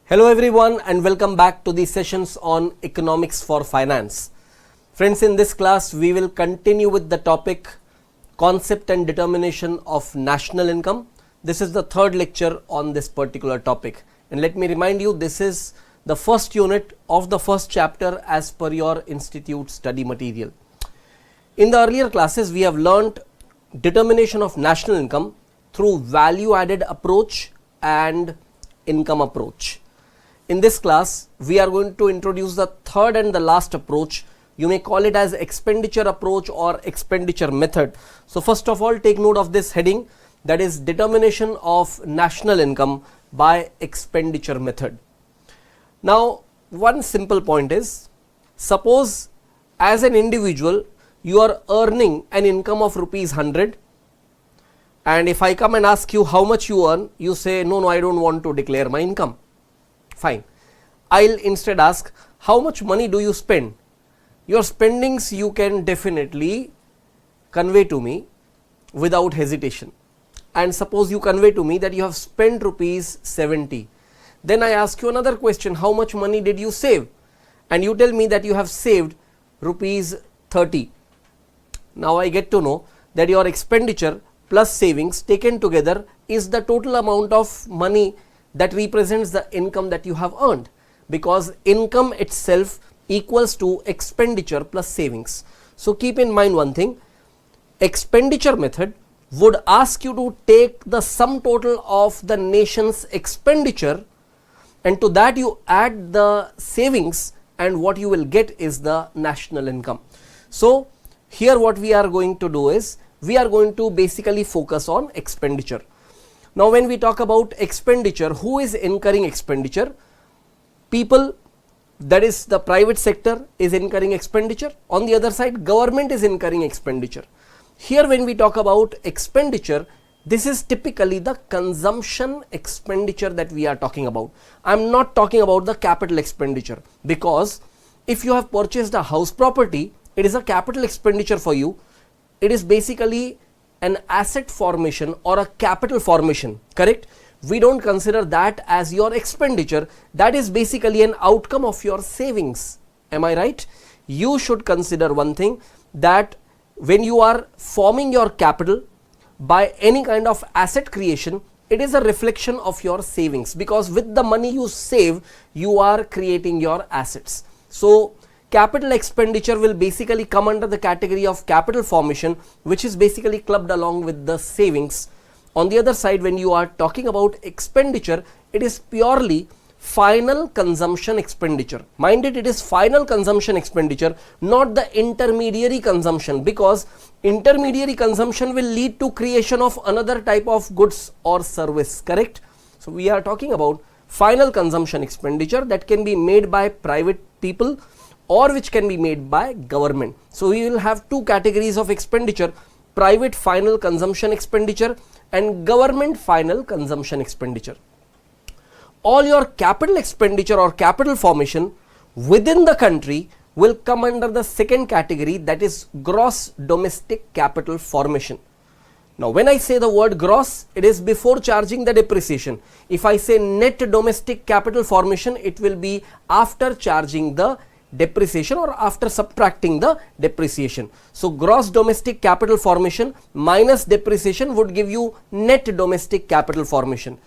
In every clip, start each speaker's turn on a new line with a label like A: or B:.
A: Hello everyone and welcome back to the sessions on economics for finance. Friends, in this class we will continue with the topic concept and determination of national income. This is the third lecture on this particular topic, and let me remind you, this is the first unit of the first chapter as per your institute study material. In the earlier classes we have learnt determination of national income through value added approach and income approach. In this class, we are going to introduce the third and the last approach. You may call it as expenditure approach or expenditure method. So first of all, take note of this heading, that is determination of national income by expenditure method. Now, one simple point is, suppose as an individual, you are earning an income of rupees 100, and if I come and ask you how much you earn, you say, no, I don't want to declare my income. Fine. I'll instead ask, how much money do you spend? Your spendings you can definitely convey to me without hesitation. And suppose you convey to me that you have spent rupees 70. Then I ask you another question, how much money did you save? And you tell me that you have saved rupees 30. Now I get to know that your expenditure plus savings taken together is the total amount of money that represents the income that you have earned, because income itself equals to expenditure plus savings. So keep in mind one thing, expenditure method would ask you to take the sum total of the nation's expenditure, and to that you add the savings, and what you will get is the national income. So here what we are going to do is, we are going to basically focus on expenditure. Now when we talk about expenditure, who is incurring expenditure? People, that is the private sector, is incurring expenditure. On the other side, government is incurring expenditure. Here when we talk about expenditure, this is typically the consumption expenditure that we are talking about. I am not talking about the capital expenditure, because if you have purchased a house property, it is a capital expenditure for you. It is basically an asset formation or a capital formation, correct? We don't consider that as your expenditure. That is basically an outcome of your savings. Am I right? You should consider one thing, that when you are forming your capital by any kind of asset creation, it is a reflection of your savings, because with the money you save, you are creating your assets. So capital expenditure will basically come under the category of capital formation, which is basically clubbed along with the savings. On the other side, when you are talking about expenditure, it is purely final consumption expenditure. Mind it, it is final consumption expenditure, not the intermediary consumption, because intermediary consumption will lead to creation of another type of goods or service, correct? So we are talking about final consumption expenditure that can be made by private people or which can be made by government. So we will have two categories of expenditure: private final consumption expenditure and government final consumption expenditure. All your capital expenditure or capital formation within the country will come under the second category, that is gross domestic capital formation. Now when I say the word gross, it is before charging the depreciation. If I say net domestic capital formation, it will be after charging the depreciation or after subtracting the depreciation. So gross domestic capital formation minus depreciation would give you net domestic capital formation.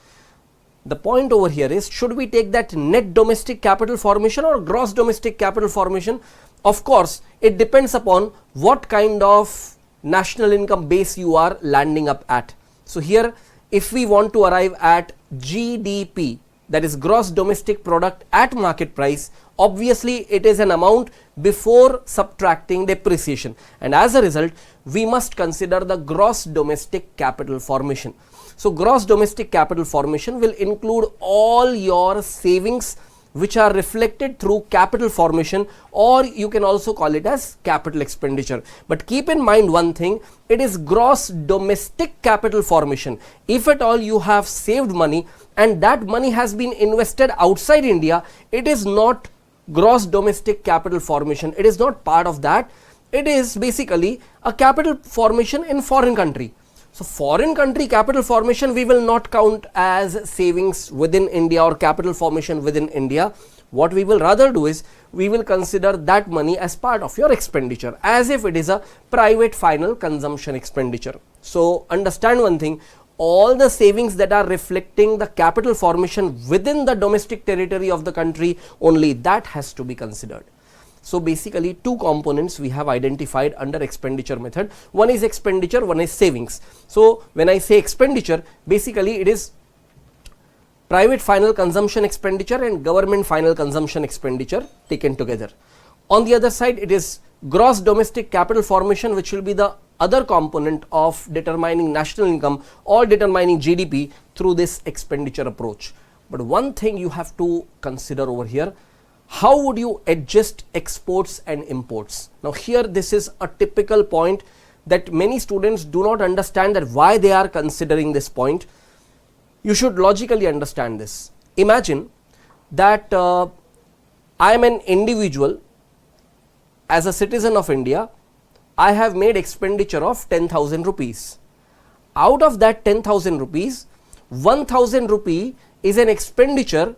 A: The point over here is, should we take that net domestic capital formation or gross domestic capital formation? Of course, it depends upon what kind of national income base you are landing up at. So here, if we want to arrive at GDP, that is gross domestic product at market price, obviously it is an amount before subtracting depreciation, and as a result we must consider the gross domestic capital formation. So gross domestic capital formation will include all your savings which are reflected through capital formation, or you can also call it as capital expenditure. But keep in mind one thing, it is gross domestic capital formation. If at all you have saved money and that money has been invested outside India, it is not gross domestic capital formation. It is not part of that. It is basically a capital formation in foreign country. So foreign country capital formation we will not count as savings within India or capital formation within India. What we will rather do is we will consider that money as part of your expenditure, as if it is a private final consumption expenditure. So understand one thing, all the savings that are reflecting the capital formation within the domestic territory of the country, only that has to be considered. So basically two components we have identified under expenditure method. One is expenditure, one is savings. So when I say expenditure, basically it is private final consumption expenditure and government final consumption expenditure taken together. On the other side, it is gross domestic capital formation, which will be the other component of determining national income or determining GDP through this expenditure approach. But one thing you have to consider over here, how would you adjust exports and imports? Now here this is a typical point that many students do not understand, that why they are considering this point. You should logically understand this. Imagine that I am an individual. As a citizen of India, I have made expenditure of 10,000 rupees. Out of that 10,000 rupees, 1,000 rupee is an expenditure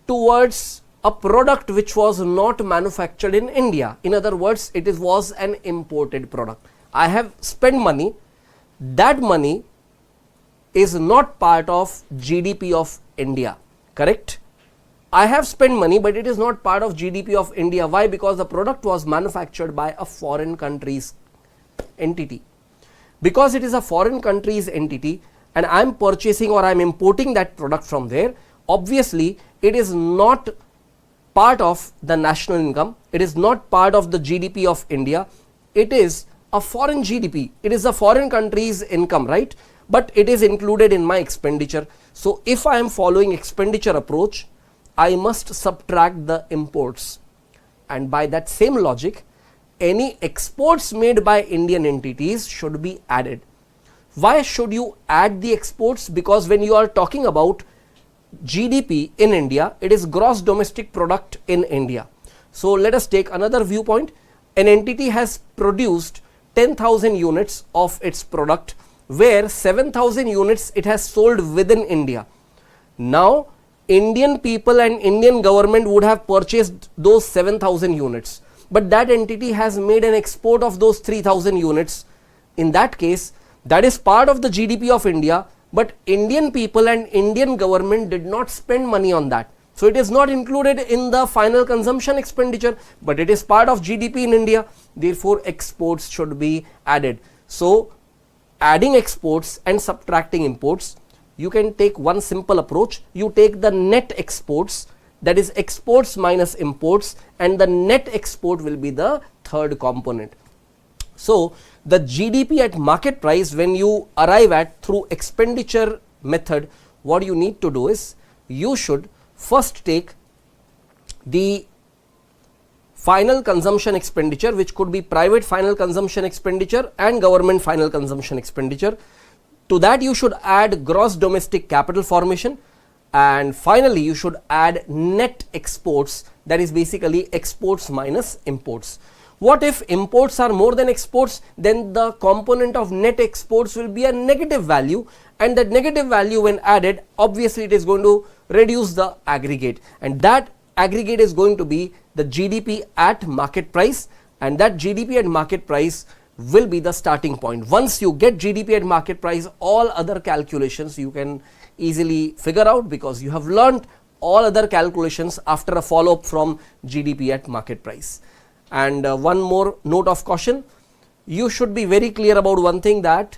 A: towards a product which was not manufactured in India. In other words, it was an imported product. I have spent money. That money is not part of GDP of India, correct? I have spent money, but it is not part of GDP of India. Why? Because the product was manufactured by a foreign country's entity. Because it is a foreign country's entity and I am purchasing or I am importing that product from there, obviously it is not part of the national income. It is not part of the GDP of India. It is a foreign GDP. It is a foreign country's income, right? But it is included in my expenditure. So if I am following expenditure approach, I must subtract the imports. And by that same logic, any exports made by Indian entities should be added. Why should you add the exports? Because when you are talking about GDP in India, it is gross domestic product in India. So let us take another viewpoint. An entity has produced 10,000 units of its product, where 7,000 units it has sold within India. Now Indian people and Indian government would have purchased those 7,000 units, but that entity has made an export of those 3,000 units. In that case, that is part of the GDP of India, but Indian people and Indian government did not spend money on that. So it is not included in the final consumption expenditure, but it is part of GDP in India. Therefore exports should be added. So adding exports and subtracting imports, you can take one simple approach. You take the net exports, that is exports minus imports, and the net export will be the third component. So the GDP at market price, when you arrive at through expenditure method, what you need to do is you should first take the final consumption expenditure, which could be private final consumption expenditure and government final consumption expenditure. To that you should add gross domestic capital formation, and finally you should add net exports, that is basically exports minus imports. What if imports are more than exports? Then the component of net exports will be a negative value, and that negative value when added, obviously it is going to reduce the aggregate, and that aggregate is going to be the GDP at market price, and that GDP at market price will be the starting point. Once you get GDP at market price, all other calculations you can easily figure out, because you have learnt all other calculations after a follow up from GDP at market price. And one more note of caution, you should be very clear about one thing, that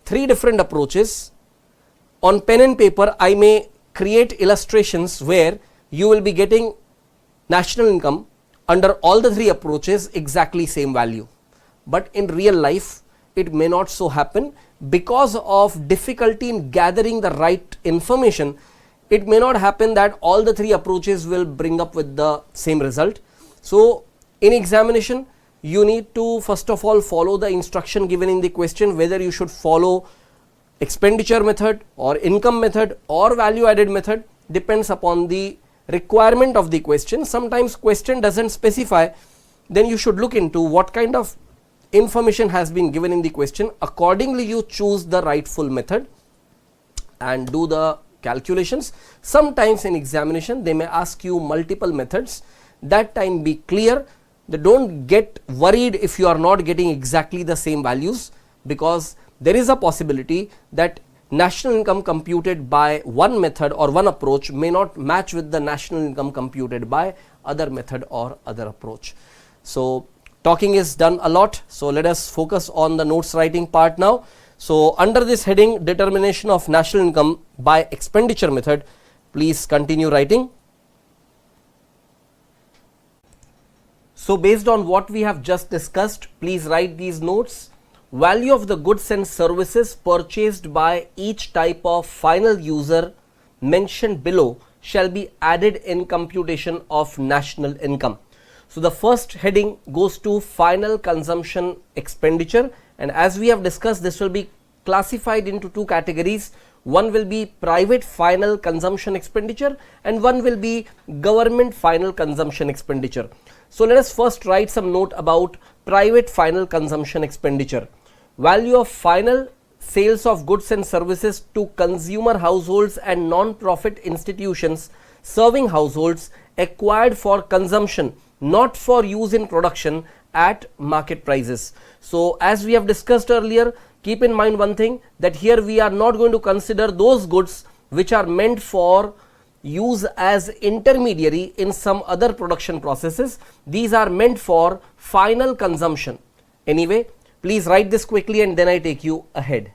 A: three different approaches. On pen and paper I may create illustrations where you will be getting national income under all the three approaches exactly same value, but in real life it may not so happen. Because of difficulty in gathering the right information, it may not happen that all the three approaches will bring up with the same result. So in examination you need to first of all follow the instruction given in the question, whether you should follow expenditure method or income method or value added method, depends upon the requirement of the question. Sometimes question doesn't specify, then you should look into what kind of information has been given in the question. Accordingly, you choose the rightful method and do the calculations. Sometimes in examination they may ask you multiple methods. That time be clear. They don't get worried if you are not getting exactly the same values, because there is a possibility that national income computed by one method or one approach may not match with the national income computed by other method or other approach. So talking is done a lot, so let us focus on the notes writing part now. So under this heading, determination of national income by expenditure method, please continue writing. So based on what we have just discussed, please write these notes. Value of the goods and services purchased by each type of final user mentioned below shall be added in computation of national income. So the first heading goes to final consumption expenditure, and as we have discussed, this will be classified into two categories. One will be private final consumption expenditure and one will be government final consumption expenditure. So let us first write some note about private final consumption expenditure. Value of final sales of goods and services to consumer households and non-profit institutions serving households acquired for consumption, not for use in production, at market prices. So as we have discussed earlier, keep in mind one thing, that here we are not going to consider those goods which are meant for use as intermediary in some other production processes. These are meant for final consumption. Anyway, please write this quickly and then I take you ahead.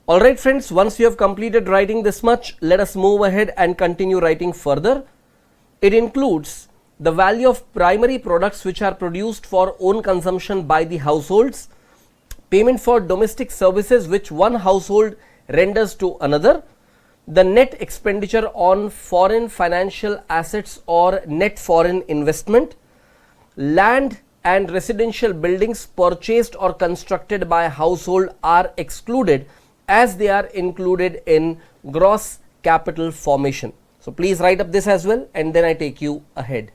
A: Alright friends, once you have completed writing this much, let us move ahead and continue writing further. It includes the value of primary products which are produced for own consumption by the households, payment for domestic services which one household renders to another, the net expenditure on foreign financial assets or net foreign investment, land and residential buildings purchased or constructed by a household are excluded as they are included in gross capital formation. So please write up this as well and then I take you ahead.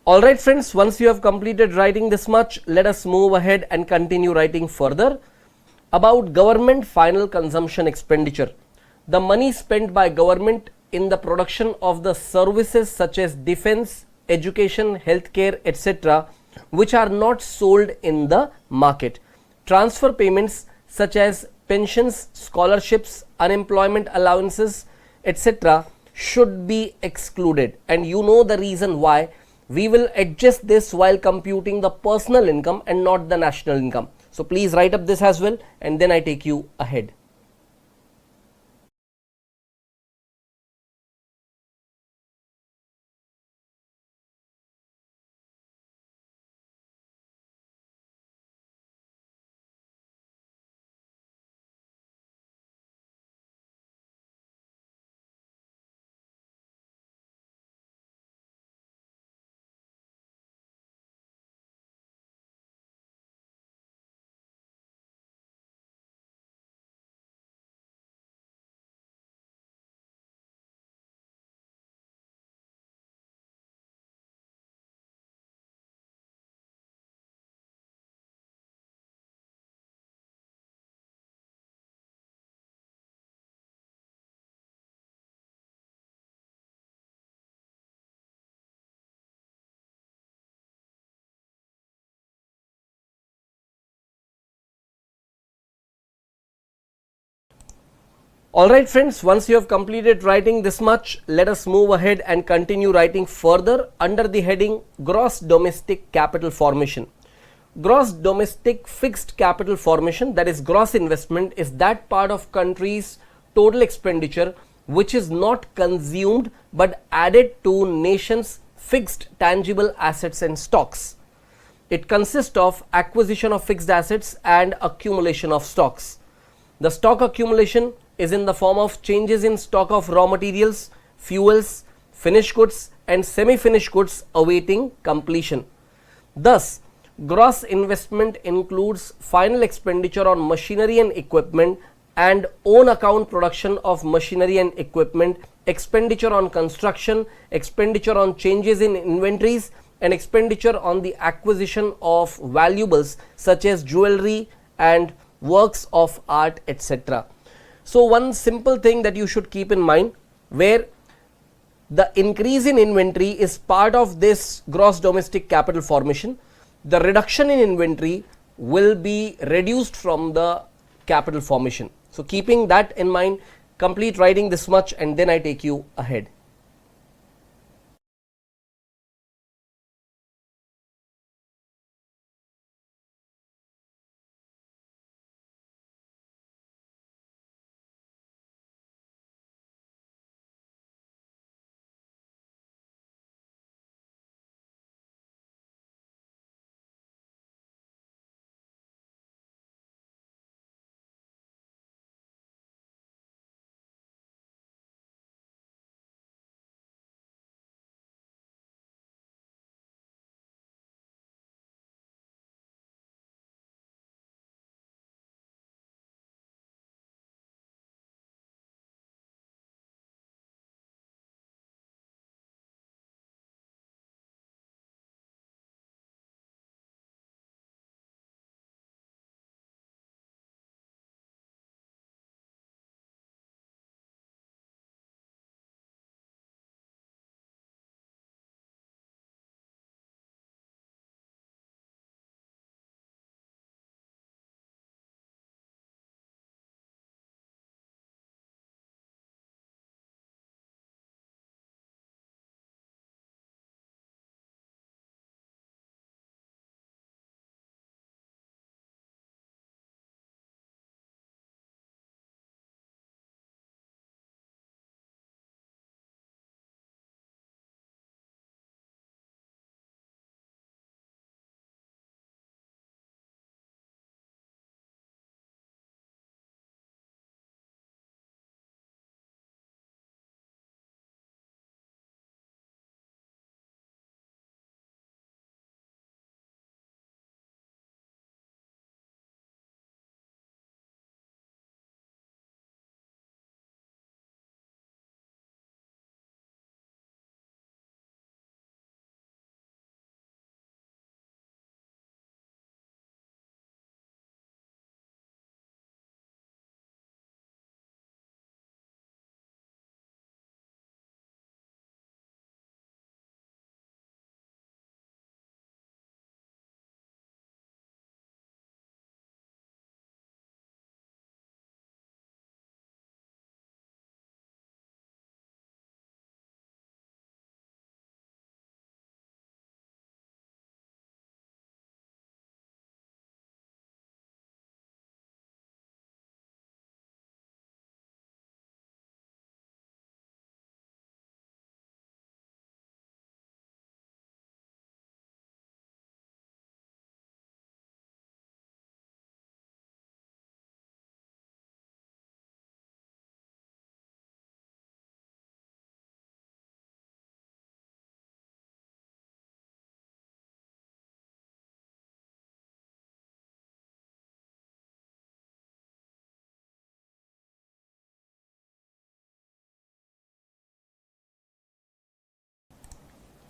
A: Alright friends, once you have completed writing this much, let us move ahead and continue writing further about government final consumption expenditure. The money spent by government in the production of the services such as defense, education, healthcare, etc., which are not sold in the market. Transfer payments such as pensions, scholarships, unemployment allowances, etc., should be excluded, and you know the reason why. We will adjust this while computing the personal income and not the national income. So please write up this as well, and then I take you ahead. Alright friends, once you have completed writing this much, let us move ahead and continue writing further under the heading Gross Domestic Capital Formation. Gross domestic fixed capital formation, that is gross investment, is that part of country's total expenditure which is not consumed but added to nation's fixed tangible assets and stocks. It consists of acquisition of fixed assets and accumulation of stocks. The stock accumulation is in the form of changes in stock of raw materials, fuels, finished goods and semi-finished goods awaiting completion. Thus, gross investment includes final expenditure on machinery and equipment and own account production of machinery and equipment, expenditure on construction, expenditure on changes in inventories and expenditure on the acquisition of valuables such as jewelry and works of art, etc. So one simple thing that you should keep in mind, where the increase in inventory is part of this gross domestic capital formation, the reduction in inventory will be reduced from the capital formation. So keeping that in mind, complete writing this much and then I take you ahead.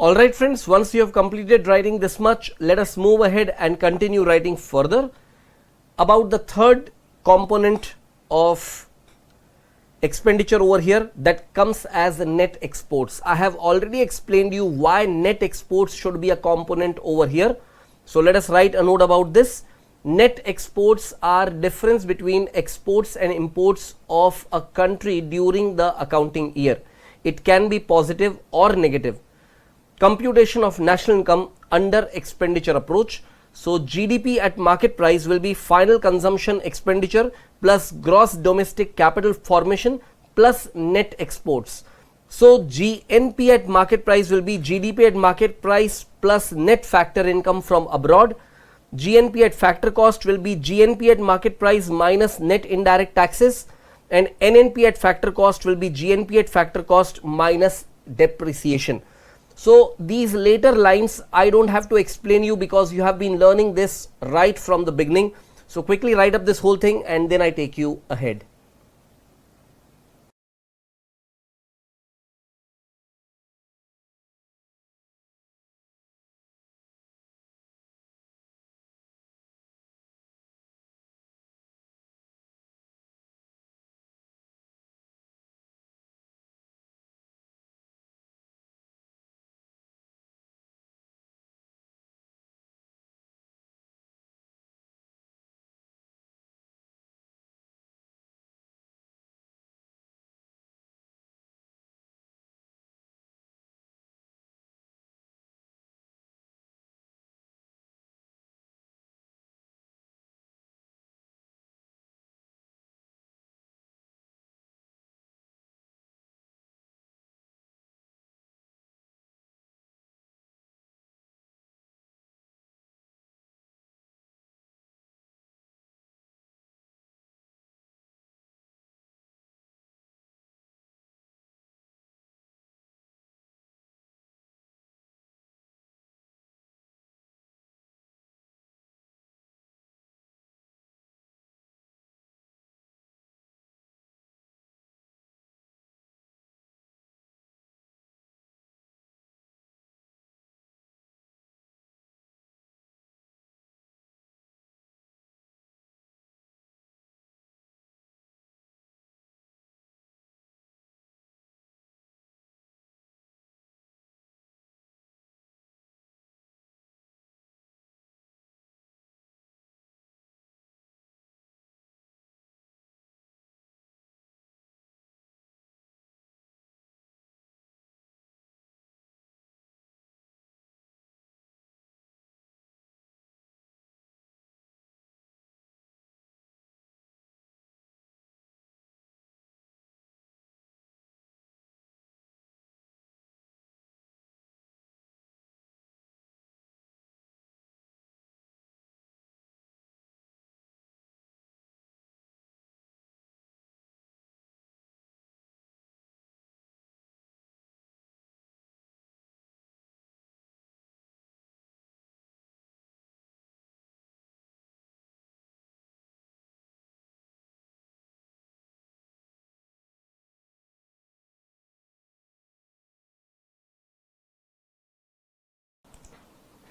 A: Alright friends, once you have completed writing this much, let us move ahead and continue writing further about the third component of expenditure over here, that comes as the net exports. I have already explained you why net exports should be a component over here. So let us write a note about this. Net exports are difference between exports and imports of a country during the accounting year. It can be positive or negative. Computation of national income under expenditure approach. So GDP at market price will be final consumption expenditure plus gross domestic capital formation plus net exports. So GNP at market price will be GDP at market price plus net factor income from abroad. GNP at factor cost will be GNP at market price minus net indirect taxes, and NNP at factor cost will be GNP at factor cost minus depreciation. So these later lines I don't have to explain you because you have been learning this right from the beginning. So quickly write up this whole thing and then I take you ahead.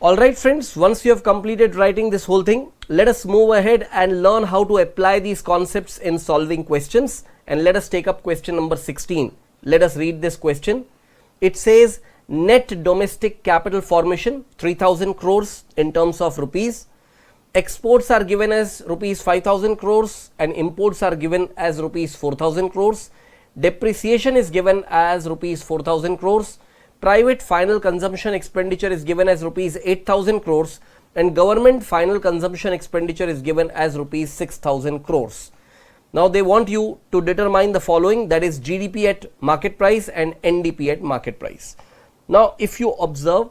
A: Alright friends, once you have completed writing this whole thing, let us move ahead and learn how to apply these concepts in solving questions, and let us take up question number 16. Let us read this question. It says net domestic capital formation 3000 crores in terms of rupees. Exports are given as rupees 5000 crores and imports are given as rupees 4000 crores. Depreciation is given as rupees 4000 crores. Private final consumption expenditure is given as rupees 8000 crores and government final consumption expenditure is given as rupees 6000 crores. Now they want you to determine the following, that is GDP at market price and NDP at market price. Now if you observe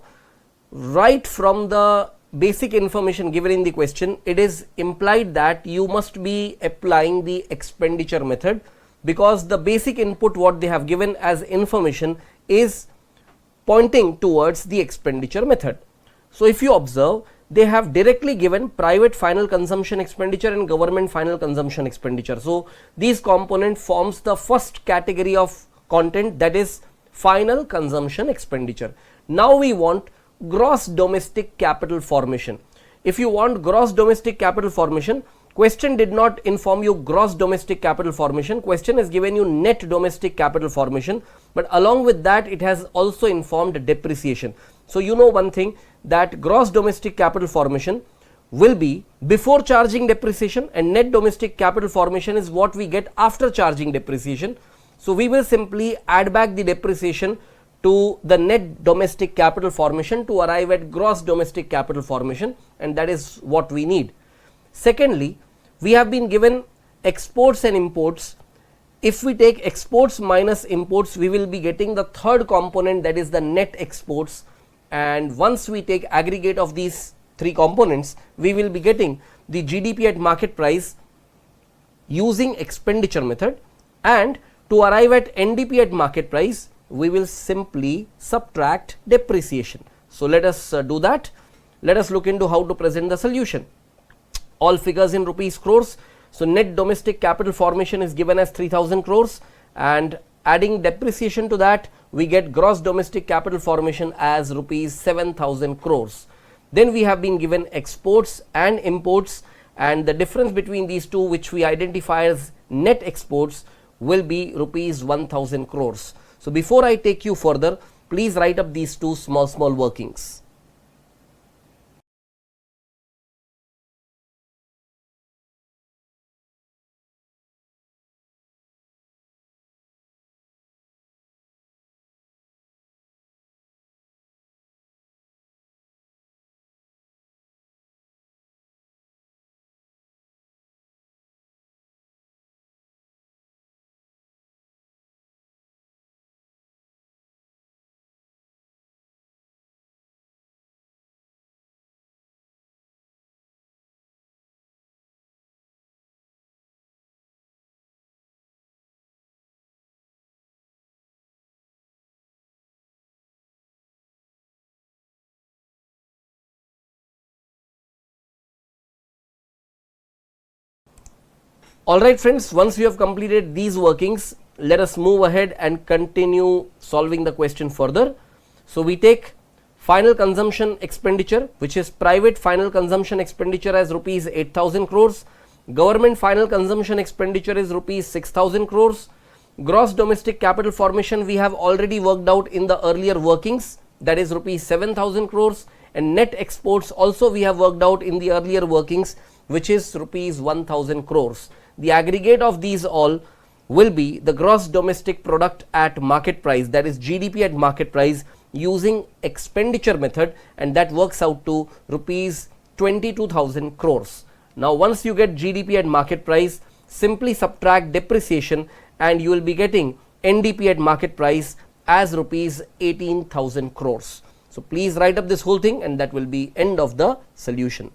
A: right from the basic information given in the question, it is implied that you must be applying the expenditure method, because the basic input what they have given as information is pointing towards the expenditure method. So if you observe, they have directly given private final consumption expenditure and government final consumption expenditure. So these component forms the first category of content, that is final consumption expenditure. Now we want gross domestic capital formation. If you want gross domestic capital formation, question did not inform you gross domestic capital formation. Question has given you net domestic capital formation, but along with that it has also informed depreciation. So you know one thing, that gross domestic capital formation will be before charging depreciation, and net domestic capital formation is what we get after charging depreciation. So we will simply add back the depreciation to the net domestic capital formation to arrive at gross domestic capital formation, and that is what we need. Secondly, we have been given exports and imports. If we take exports minus imports, we will be getting the third component, that is the net exports, and once we take aggregate of these three components, we will be getting the GDP at market price using expenditure method, and to arrive at NDP at market price, we will simply subtract depreciation. So let us do that. Let us look into how to present the solution. All figures in rupees crores. So net domestic capital formation is given as 3000 crores, and adding depreciation to that, we get gross domestic capital formation as rupees 7000 crores. Then we have been given exports and imports, and the difference between these two, which we identify as net exports, will be rupees 1000 crores. So before I take you further, please write up these two small workings. Alright friends, once we have completed these workings, let us move ahead and continue solving the question further. So we take final consumption expenditure, which is private final consumption expenditure, as rupees 8000 crores, government final consumption expenditure is rupees 6000 crores, gross domestic capital formation we have already worked out in the earlier workings, that is rupees 7000 crores, and net exports also we have worked out in the earlier workings, which is rupees 1000 crores. The aggregate of these all will be the gross domestic product at market price, that is GDP at market price, using expenditure method, and that works out to rupees 22,000 crores. Now once you get GDP at market price, simply subtract depreciation and you will be getting NDP at market price as rupees 18,000 crores. So please write up this whole thing, and that will be end of the solution.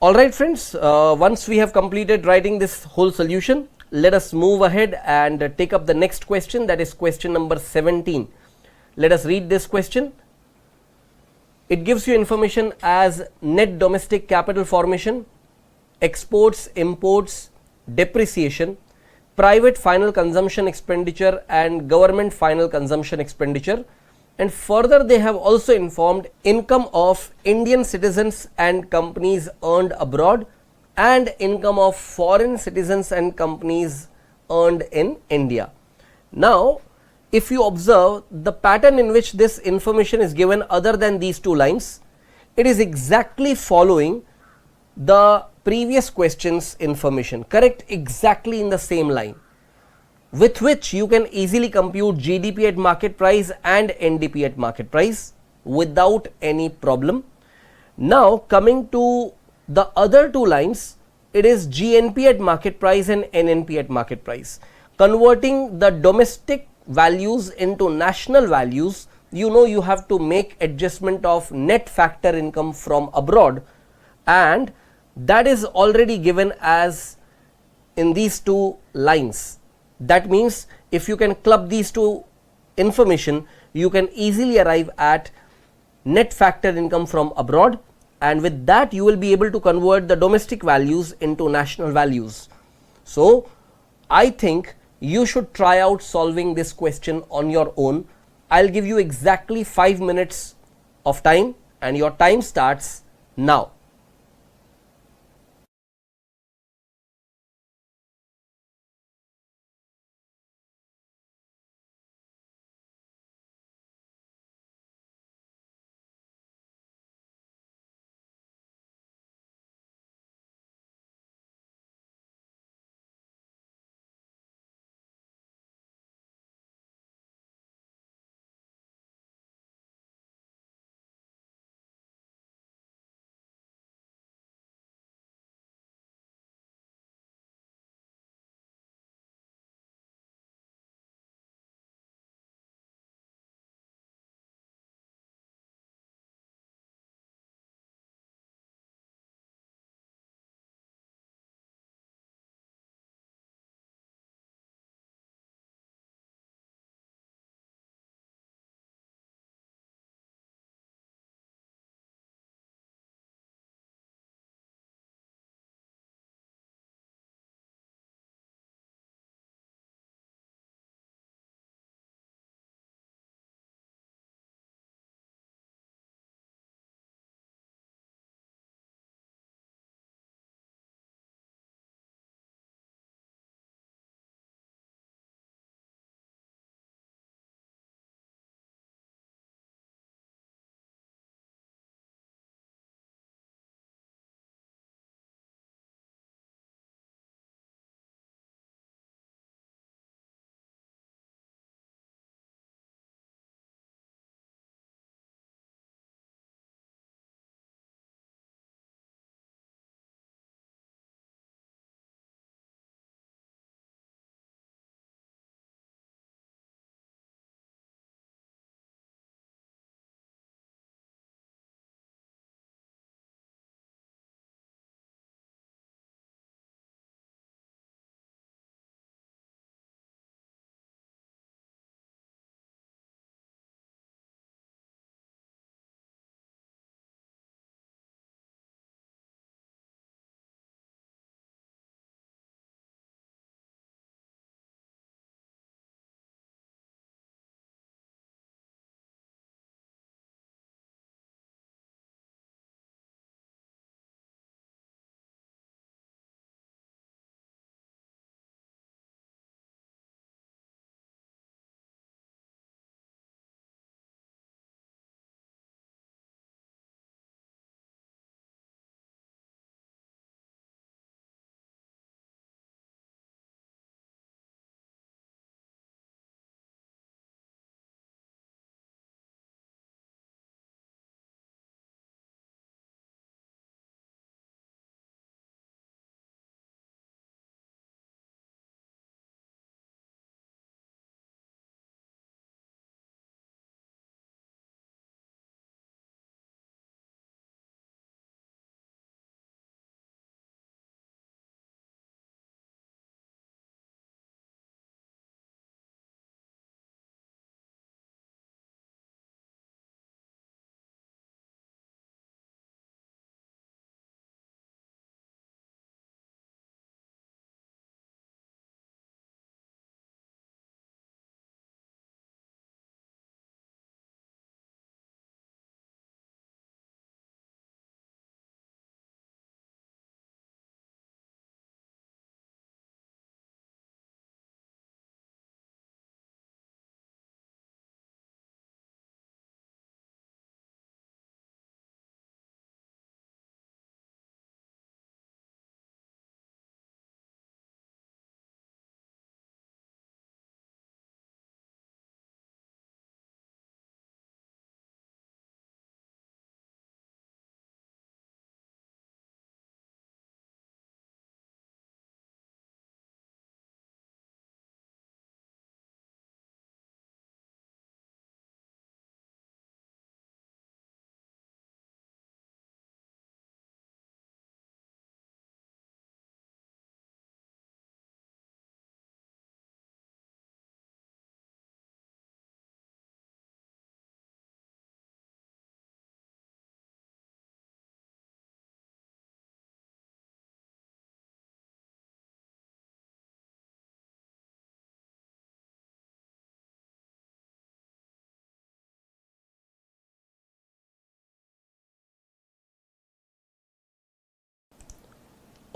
A: Alright friends, once we have completed writing this whole solution, let us move ahead and take up the next question, that is question number 17. Let us read this question. It gives you information as net domestic capital formation, exports, imports, depreciation, private final consumption expenditure and government final consumption expenditure. And further, they have also informed income of Indian citizens and companies earned abroad and income of foreign citizens and companies earned in India. Now, if you observe the pattern in which this information is given other than these two lines, it is exactly following the previous question's information, correct, exactly in the same line, with which you can easily compute GDP at market price and NDP at market price without any problem. Now, coming to the other two lines, it is GNP at market price and NNP at market price. Converting the domestic values into national values, you know, you have to make adjustment of net factor income from abroad, and that is already given as in these two lines. That means if you can club these two information, you can easily arrive at net factor income from abroad, and with that you will be able to convert the domestic values into national values. So I think you should try out solving this question on your own. I'll give you exactly 5 minutes of time, and your time starts now.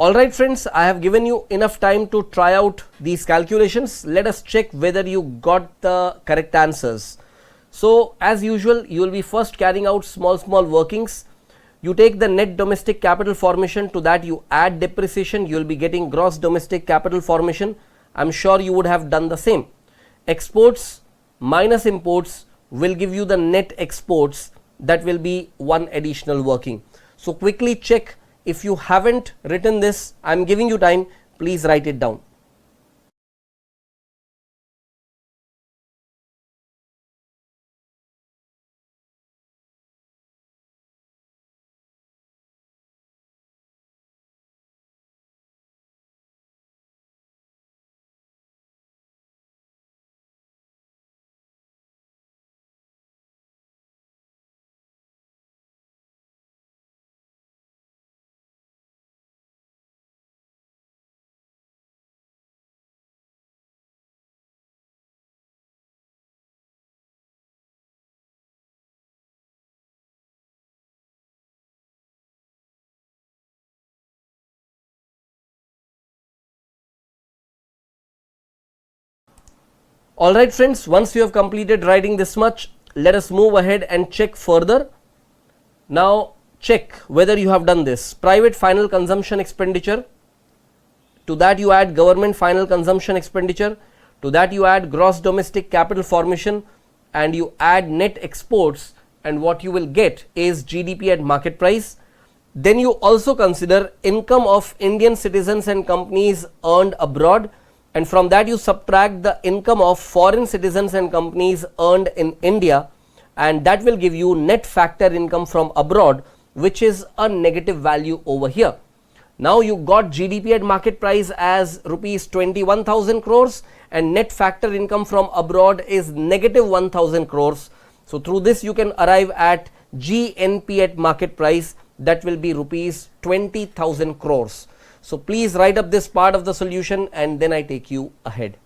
A: Alright friends, I have given you enough time to try out these calculations. Let us check whether you got the correct answers. So as usual, you will be first carrying out small workings. You take the net domestic capital formation, to that you add depreciation, you will be getting gross domestic capital formation. I am sure you would have done the same. Exports minus imports will give you the net exports, that will be one additional working. So quickly check. If you haven't written this, I am giving you time, please write it down. Alright friends, once you have completed writing this much, let us move ahead and check further. Now check whether you have done this. Private final consumption expenditure, to that you add government final consumption expenditure, to that you add gross domestic capital formation, and you add net exports, and what you will get is GDP at market price. Then you also consider income of Indian citizens and companies earned abroad, and from that you subtract the income of foreign citizens and companies earned in India, and that will give you net factor income from abroad, which is a negative value over here. Now you got GDP at market price as rupees 21,000 crores and net factor income from abroad is negative 1,000 crores. So through this you can arrive at GNP at market price, that will be rupees 20,000 crores. So please write up this part of the solution and then I take you ahead.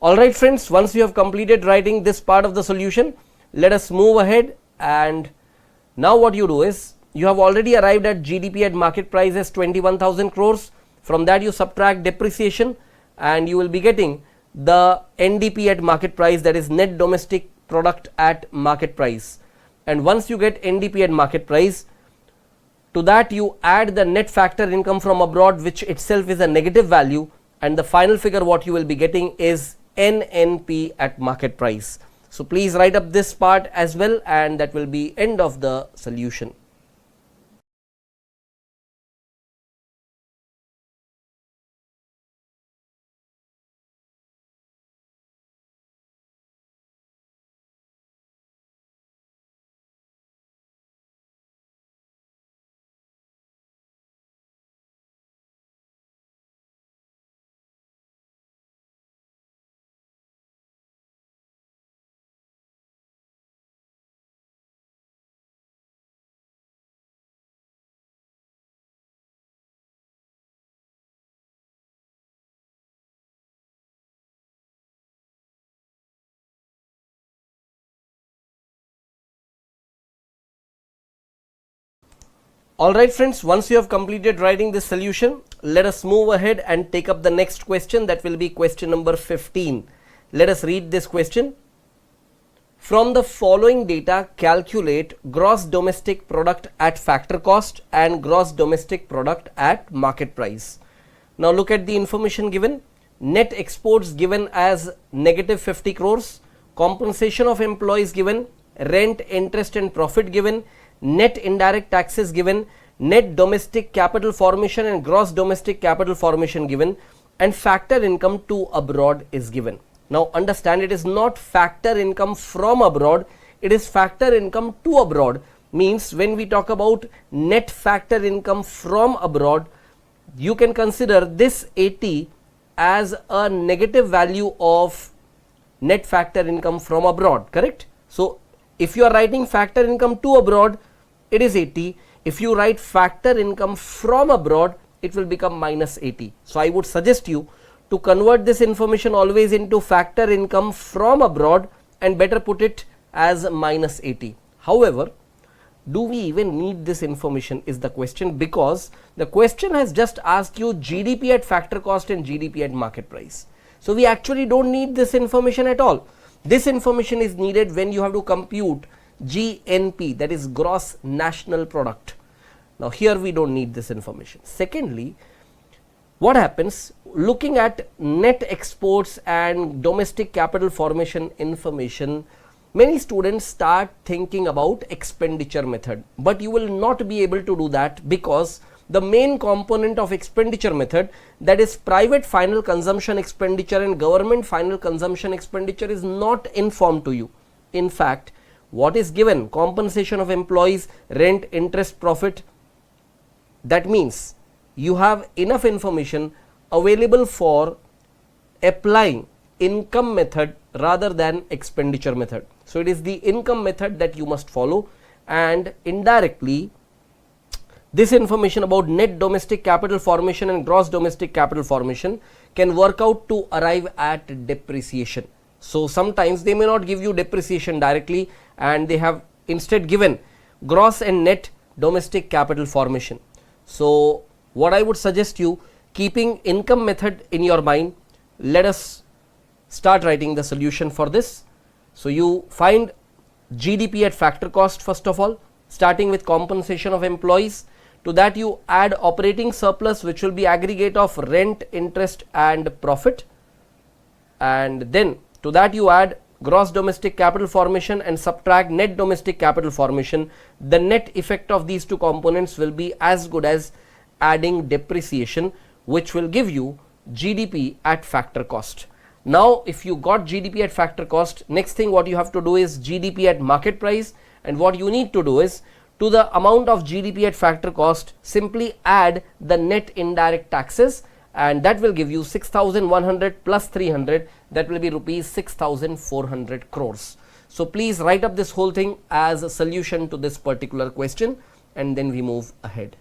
A: Alright friends, once you have completed writing this part of the solution, let us move ahead, and now what you do is, you have already arrived at GDP at market price as 21,000 crores. From that you subtract depreciation and you will be getting the NDP at market price, that is net domestic product at market price. And once you get NDP at market price, to that you add the net factor income from abroad, which itself is a negative value, and the final figure what you will be getting is NNP at market price. So please write up this part as well, and that will be end of the solution. Alright friends, once you have completed writing this solution, let us move ahead and take up the next question. That will be question number 15. Let us read this question. From the following data, calculate gross domestic product at factor cost and gross domestic product at market price. Now look at the information given. Net exports given as negative 50 crores, compensation of employees given, rent, interest and profit given, net indirect taxes given, net domestic capital formation and gross domestic capital formation given, and factor income to abroad is given. Now understand, it is not factor income from abroad, it is factor income to abroad. Means when we talk about net factor income from abroad, you can consider this 80 as a negative value of net factor income from abroad, correct? So if you are writing factor income to abroad, it is 80. If you write factor income from abroad, it will become minus 80. So I would suggest you to convert this information always into factor income from abroad and better put it as minus 80. However, do we even need this information is the question, because the question has just asked you GDP at factor cost and GDP at market price. So we actually don't need this information at all. This information is needed when you have to compute GNP, that is gross national product. Now here we don't need this information. Secondly, what happens looking at net exports and domestic capital formation information, many students start thinking about expenditure method, but you will not be able to do that, because the main component of expenditure method, that is private final consumption expenditure and government final consumption expenditure, is not informed to you. In fact, what is given? Compensation of employees, rent, interest, profit. That means you have enough information available for applying income method rather than expenditure method. So it is the income method that you must follow, and indirectly this information about net domestic capital formation and gross domestic capital formation can work out to arrive at depreciation. So sometimes they may not give you depreciation directly, and they have instead given gross and net domestic capital formation. So what I would suggest you, keeping income method in your mind, let us start writing the solution for this. So you find GDP at factor cost first of all, starting with compensation of employees. To that you add operating surplus, which will be aggregate of rent, interest and profit, and then to that you add gross domestic capital formation and subtract net domestic capital formation. The net effect of these two components will be as good as adding depreciation, which will give you GDP at factor cost. Now if you got GDP at factor cost, next thing what you have to do is GDP at market price, and what you need to do is, to the amount of GDP at factor cost, simply add the net indirect taxes, and that will give you 6,100 plus 300, that will be rupees 6,400 crores. So please write up this whole thing as a solution to this particular question, and then we move ahead.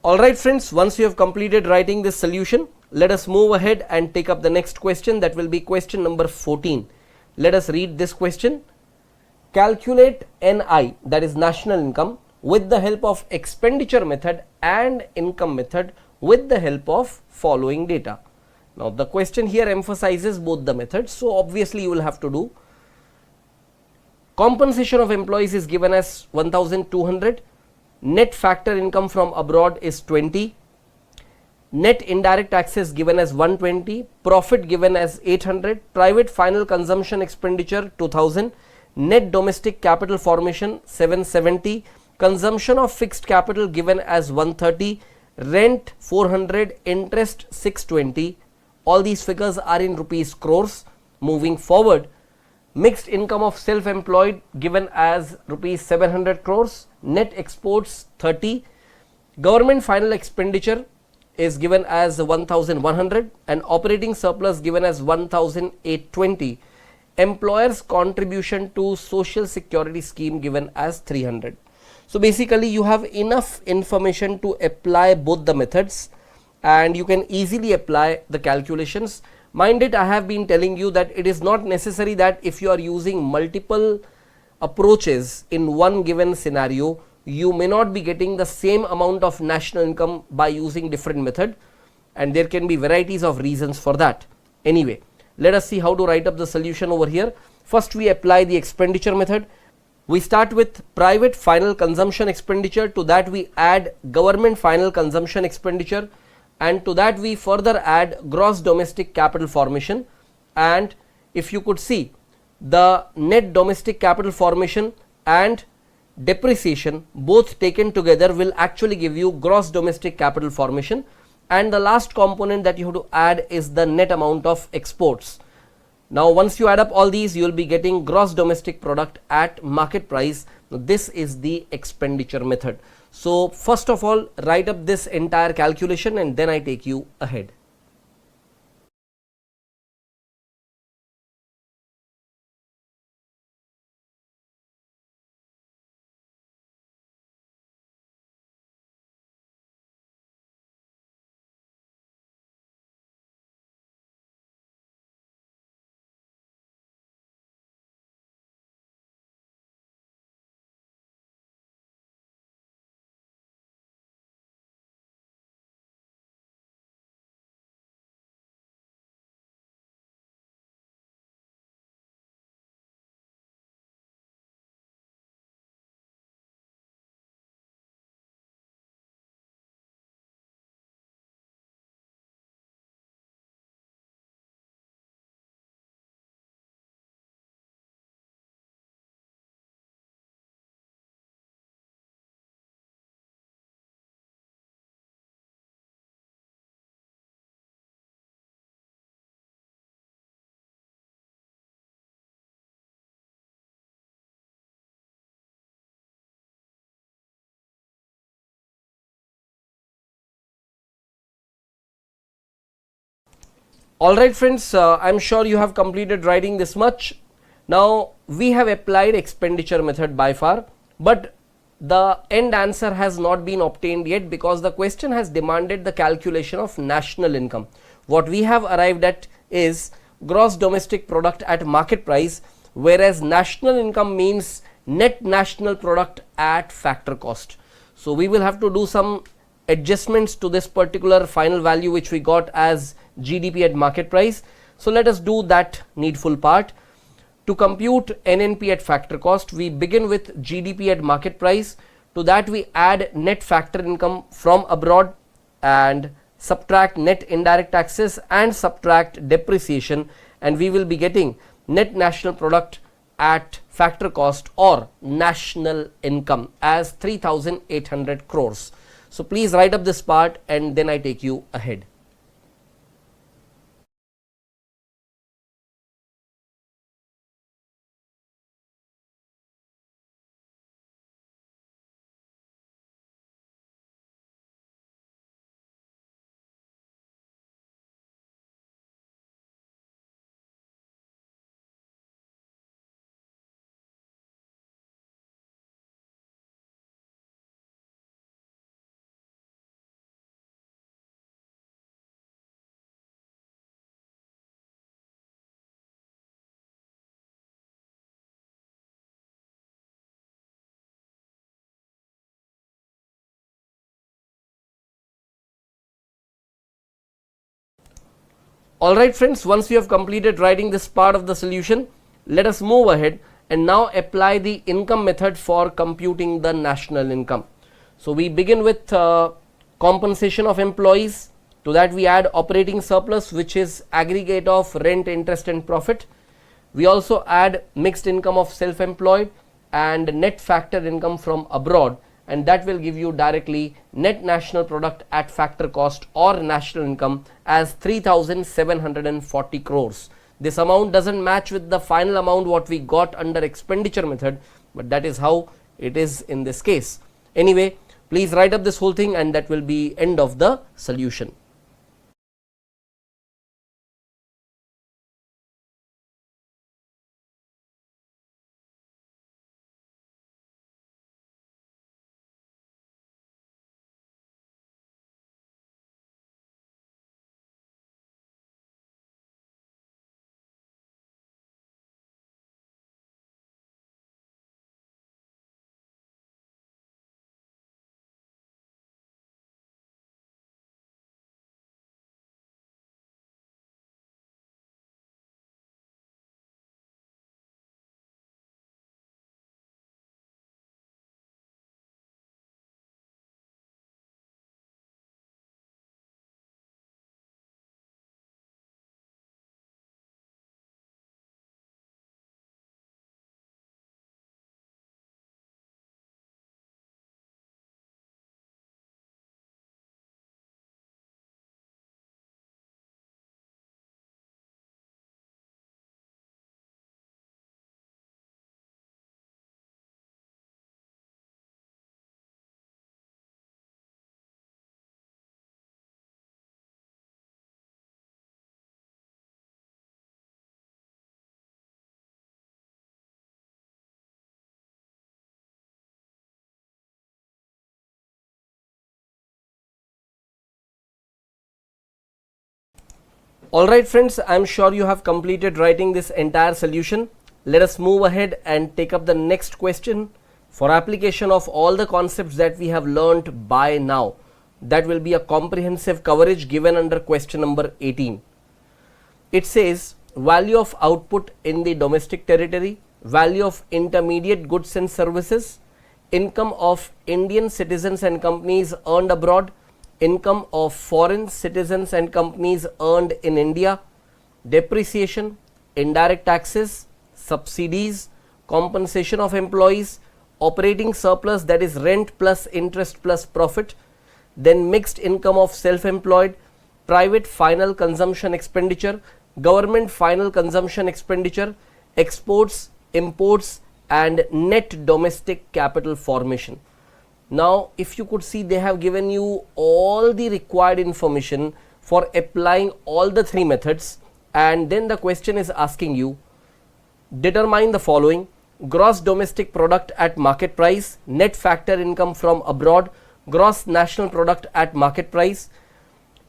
A: Alright friends, once you have completed writing this solution, let us move ahead and take up the next question, that will be question number 14. Let us read this question. Calculate NI, that is national income, with the help of expenditure method and income method with the help of following data. Now the question here emphasizes both the methods, so obviously you will have to do. Compensation of employees is given as 1200, net factor income from abroad is 20, net indirect taxes given as 120, profit given as 800, private final consumption expenditure 2000, net domestic capital formation 770, consumption of fixed capital given as 130, rent 400, interest 620. All these figures are in rupees crores. Moving forward, mixed income of self-employed given as rupees 700 crores, net exports 30, government final expenditure is given as 1100 and operating surplus given as 1820, employers contribution to social security scheme given as 300. So basically you have enough information to apply both the methods and you can easily apply the calculations. Mind it, I have been telling you that it is not necessary that if you are using multiple approaches in one given scenario, you may not be getting the same amount of national income by using different method, and there can be varieties of reasons for that. Anyway, let us see how to write up the solution over here. First we apply the expenditure method. We start with private final consumption expenditure, to that we add government final consumption expenditure, and to that we further add gross domestic capital formation. And if you could see, the net domestic capital formation and depreciation both taken together will actually give you gross domestic capital formation, and the last component that you have to add is the net amount of exports. Now once you add up all these, you will be getting gross domestic product at market price. Now, this is the expenditure method. So first of all, write up this entire calculation and then I take you ahead. Alright friends, I am sure you have completed writing this much. Now we have applied expenditure method by far, but the end answer has not been obtained yet because the question has demanded the calculation of national income. What we have arrived at is gross domestic product at market price, whereas national income means net national product at factor cost. So we will have to do some adjustments to this particular final value which we got as GDP at market price. So let us do that needful part. To compute NNP at factor cost, we begin with GDP at market price. To that we add net factor income from abroad and subtract net indirect taxes and subtract depreciation, and we will be getting net national product at factor cost or national income as 3,800 crores. So please write up this part and then I take you ahead. Alright friends, once we have completed writing this part of the solution, let us move ahead and now apply the income method for computing the national income. So we begin with compensation of employees. To that we add operating surplus, which is aggregate of rent, interest and profit. We also add mixed income of self-employed and net factor income from abroad, and that will give you directly net national product at factor cost or national income as 3,740 crores. This amount doesn't match with the final amount what we got under expenditure method, but that is how it is in this case. Anyway, please write up this whole thing and that will be end of the solution. Alright friends, I am sure you have completed writing this entire solution. Let us move ahead and take up the next question for application of all the concepts that we have learnt by now. That will be a comprehensive coverage given under question number 18. It says value of output in the domestic territory, value of intermediate goods and services, income of Indian citizens and companies earned abroad, income of foreign citizens and companies earned in India, depreciation, indirect taxes, subsidies, compensation of employees, operating surplus, that is rent plus interest plus profit, then mixed income of self-employed, private final consumption expenditure, government final consumption expenditure, exports, imports and net domestic capital formation. Now if you could see, they have given you all the required information for applying all the three methods, and then the question is asking you determine the following: gross domestic product at market price, net factor income from abroad, gross national product at market price,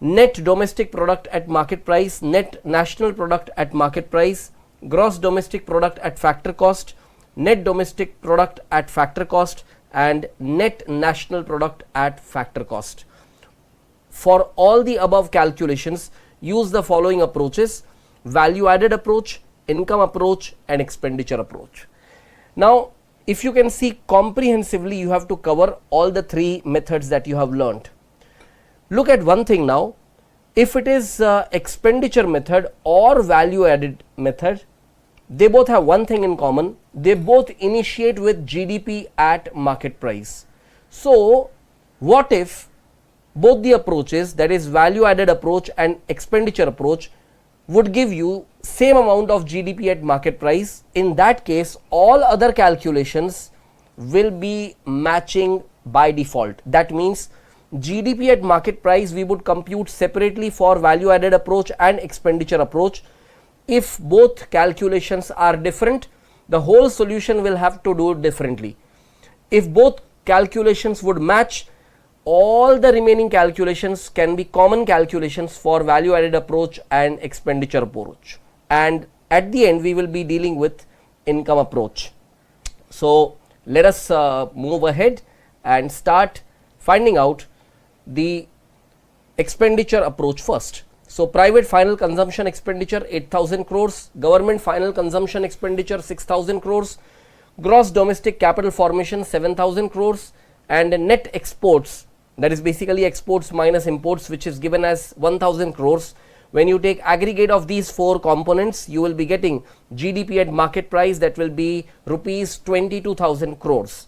A: net domestic product at market price, net national product at market price, gross domestic product at factor cost, net domestic product at factor cost and net national product at factor cost. For all the above calculations, use the following approaches: value added approach, income approach and expenditure approach. Now if you can see comprehensively, you have to cover all the three methods that you have learnt. Look at one thing now: if it is expenditure method or value added method, they both have one thing in common: they both initiate with GDP at market price. So what if both the approaches, that is value added approach and expenditure approach, would give you same amount of GDP at market price? In that case, all other calculations will be matching by default. That means GDP at market price we would compute separately for value added approach and expenditure approach. If both calculations are different, the whole solution will have to do it differently. If both calculations would match, all the remaining calculations can be common calculations for value added approach and expenditure approach, and at the end we will be dealing with income approach. So let us move ahead and start finding out the expenditure approach first. So private final consumption expenditure 8,000 crores, government final consumption expenditure 6,000 crores, gross domestic capital formation 7,000 crores, and net exports, that is basically exports minus imports, which is given as 1,000 crores. When you take aggregate of these four components, you will be getting GDP at market price, that will be rupees 22,000 crores.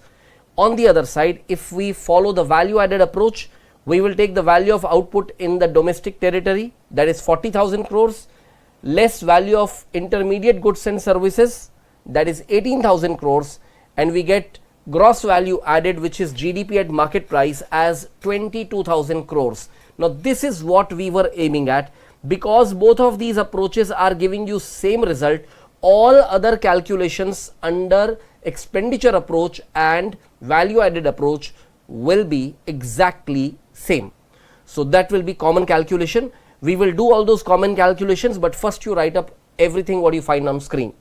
A: On the other side, if we follow the value added approach, we will take the value of output in the domestic territory, that is 40,000 crores, less value of intermediate goods and services, that is 18,000 crores, and we get gross value added, which is GDP at market price, as 22,000 crores. Now this is what we were aiming at. Because both of these approaches are giving you same result, all other calculations under expenditure approach and value added approach will be exactly same. So that will be common calculation. We will do all those common calculations, but first you write up everything what you find on screen.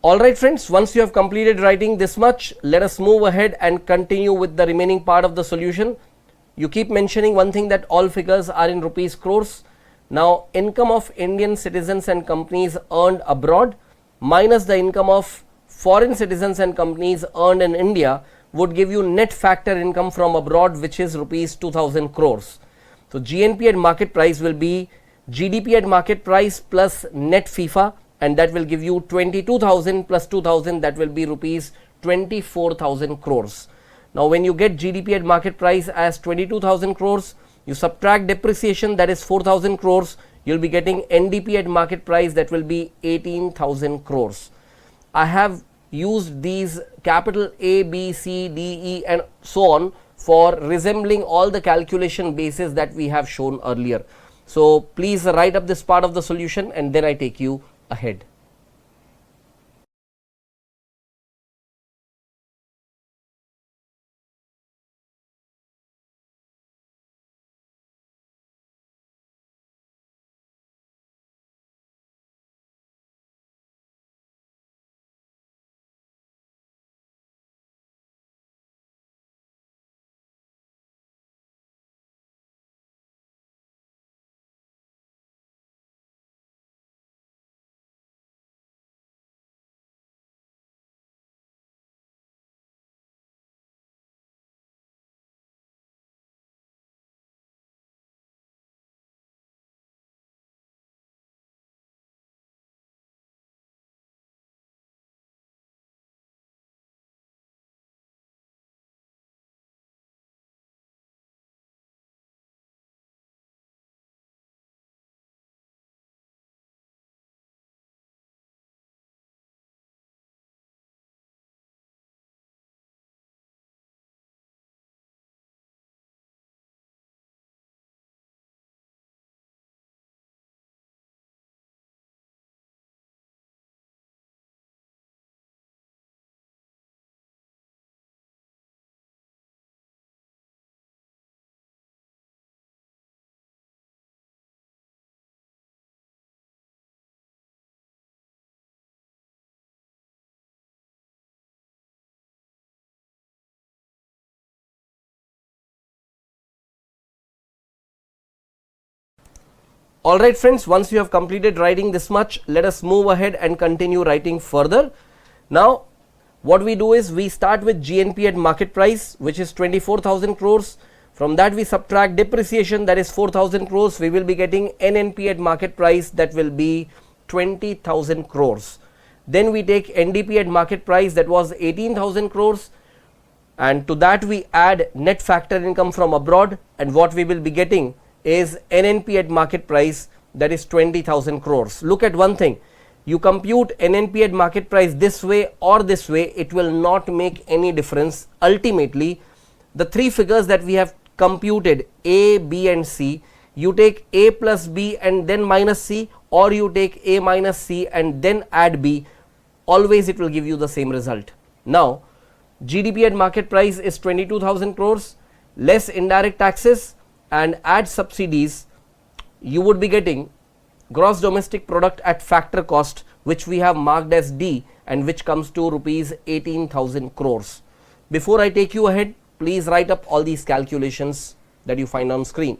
A: Alright friends, once you have completed writing this much, let us move ahead and continue with the remaining part of the solution. You keep mentioning one thing, that all figures are in rupees crores. Now income of Indian citizens and companies earned abroad minus the income of foreign citizens and companies earned in India would give you net factor income from abroad, which is rupees 2,000 crores. So GNP at market price will be GDP at market price plus net FIFA, and that will give you 22,000 plus 2,000, that will be rupees 24,000 crores. Now when you get GDP at market price as 22,000 crores, you subtract depreciation, that is 4,000 crores, you will be getting NDP at market price, that will be 18,000 crores. I have used these capital A, B, C, D, E and so on for resembling all the calculation bases that we have shown earlier. So please write up this part of the solution and then I take you ahead. Alright friends, once you have completed writing this much, let us move ahead and continue writing further. Now what we do is we start with GNP at market price, which is 24,000 crores. From that we subtract depreciation, that is 4,000 crores. We will be getting NNP at market price, that will be 20,000 crores. Then we take NDP at market price, that was 18,000 crores, and to that we add net factor income from abroad, and what we will be getting is NNP at market price, that is 20,000 crores. Look at one thing, you compute NNP at market price this way or this way, it will not make any difference. Ultimately the three figures that we have computed, A, B and C, you take A plus B and then minus C, or you take A minus C and then add B, always it will give you the same result. Now GDP at market price is 22,000 crores, less indirect taxes and add subsidies, you would be getting gross domestic product at factor cost, which we have marked as D, and which comes to rupees 18,000 crores. Before I take you ahead, please write up all these calculations that you find on screen.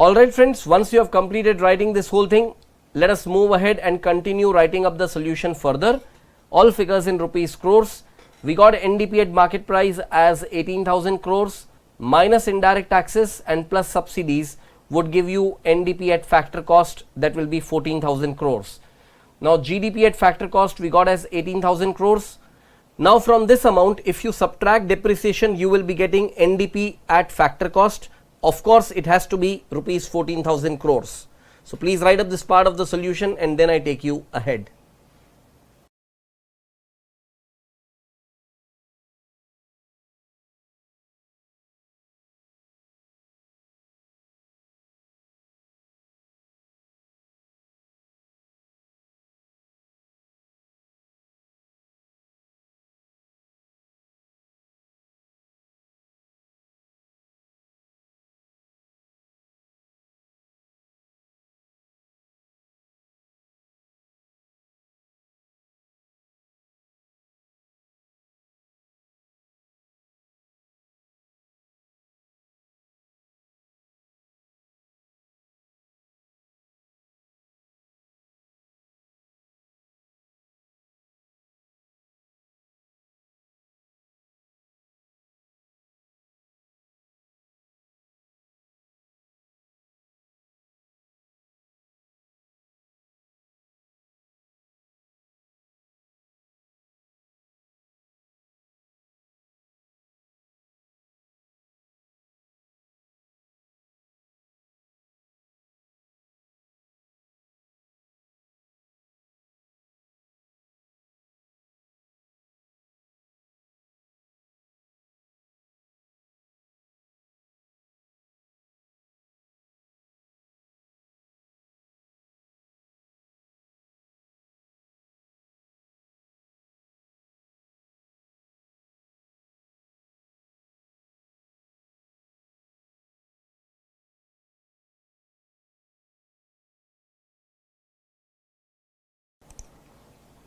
A: Alright friends, once you have completed writing this whole thing, let us move ahead and continue writing up the solution further. All figures in rupees crores. We got NDP at market price as 18,000 crores minus indirect taxes and plus subsidies would give you NDP at factor cost, that will be 14,000 crores. Now GDP at factor cost we got as 18,000 crores. Now from this amount, if you subtract depreciation, you will be getting NDP at factor cost. Of course it has to be rupees 14,000 crores. So please write up this part of the solution and then I take you ahead.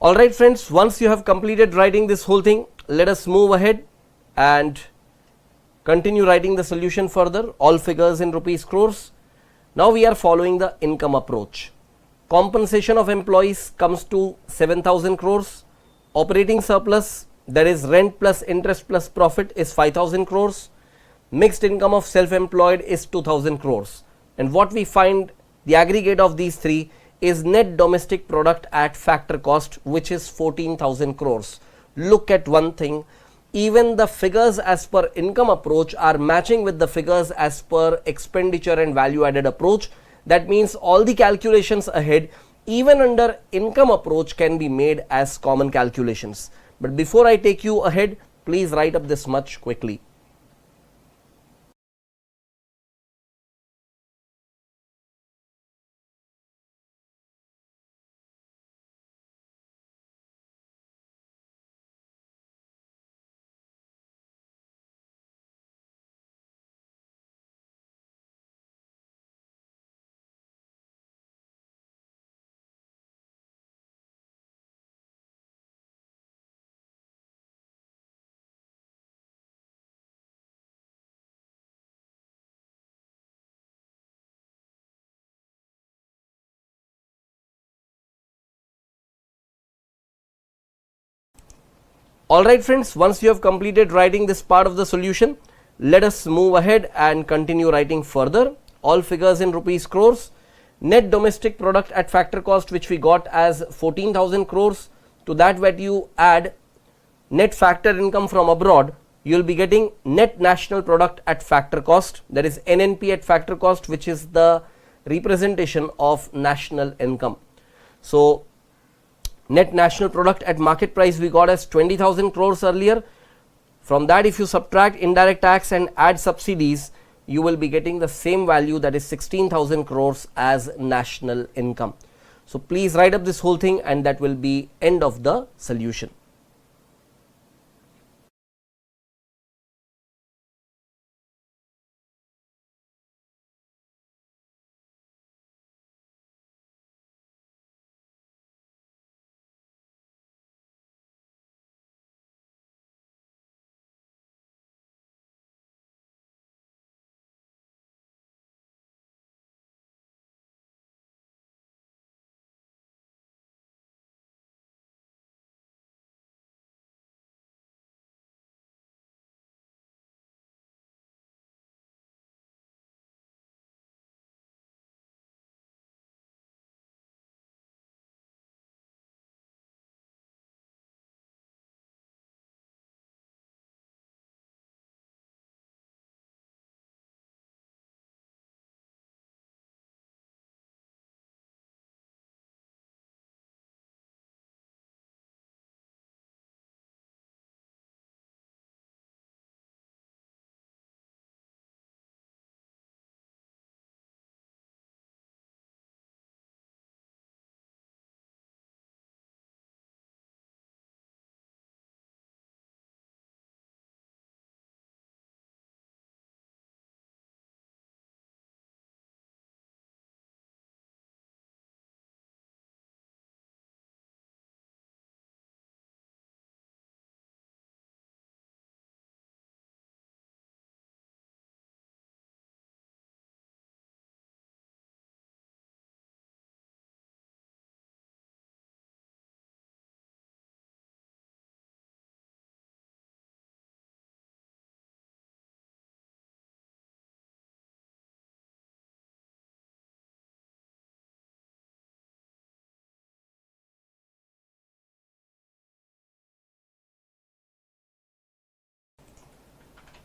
A: Alright friends, once you have completed writing this whole thing, let us move ahead and continue writing the solution further, all figures in rupees crores. Now we are following the income approach. Compensation of employees comes to 7,000 crores. Operating surplus, that is rent plus interest plus profit, is 5,000 crores. Mixed income of self-employed is 2,000 crores. And what we find, the aggregate of these three is net domestic product at factor cost, which is 14,000 crores. Look at one thing, even the figures as per income approach are matching with the figures as per expenditure and value added approach. That means all the calculations ahead, even under income approach, can be made as common calculations. But before I take you ahead, please write up this much quickly. Alright friends, once you have completed writing this part of the solution, let us move ahead and continue writing further. All figures in rupees crores. Net domestic product at factor cost, which we got as 14,000 crores. To that, when you add net factor income from abroad, you will be getting net national product at factor cost, that is NNP at factor cost, which is the representation of national income. So net national product at market price we got as 20,000 crores earlier. From that, if you subtract indirect tax and add subsidies, you will be getting the same value, that is 16,000 crores as national income. So please write up this whole thing, and that will be end of the solution.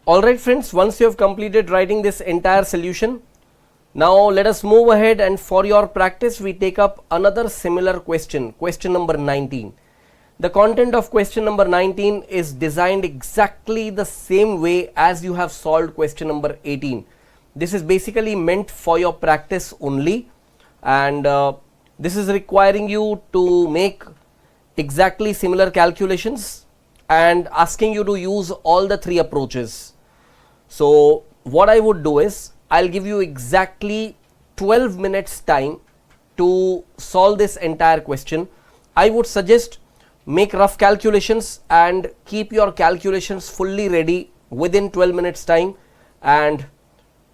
A: Alright friends, once you have completed writing this entire solution, now let us move ahead, and for your practice we take up another similar question, question number 19. The content of question number 19 is designed exactly the same way as you have solved question number 18. This is basically meant for your practice only, and this is requiring you to make exactly similar calculations and asking you to use all the three approaches. So what I would do is, I'll give you exactly 12 minutes time to solve this entire question. I would suggest make rough calculations and keep your calculations fully ready within 12 minutes time, and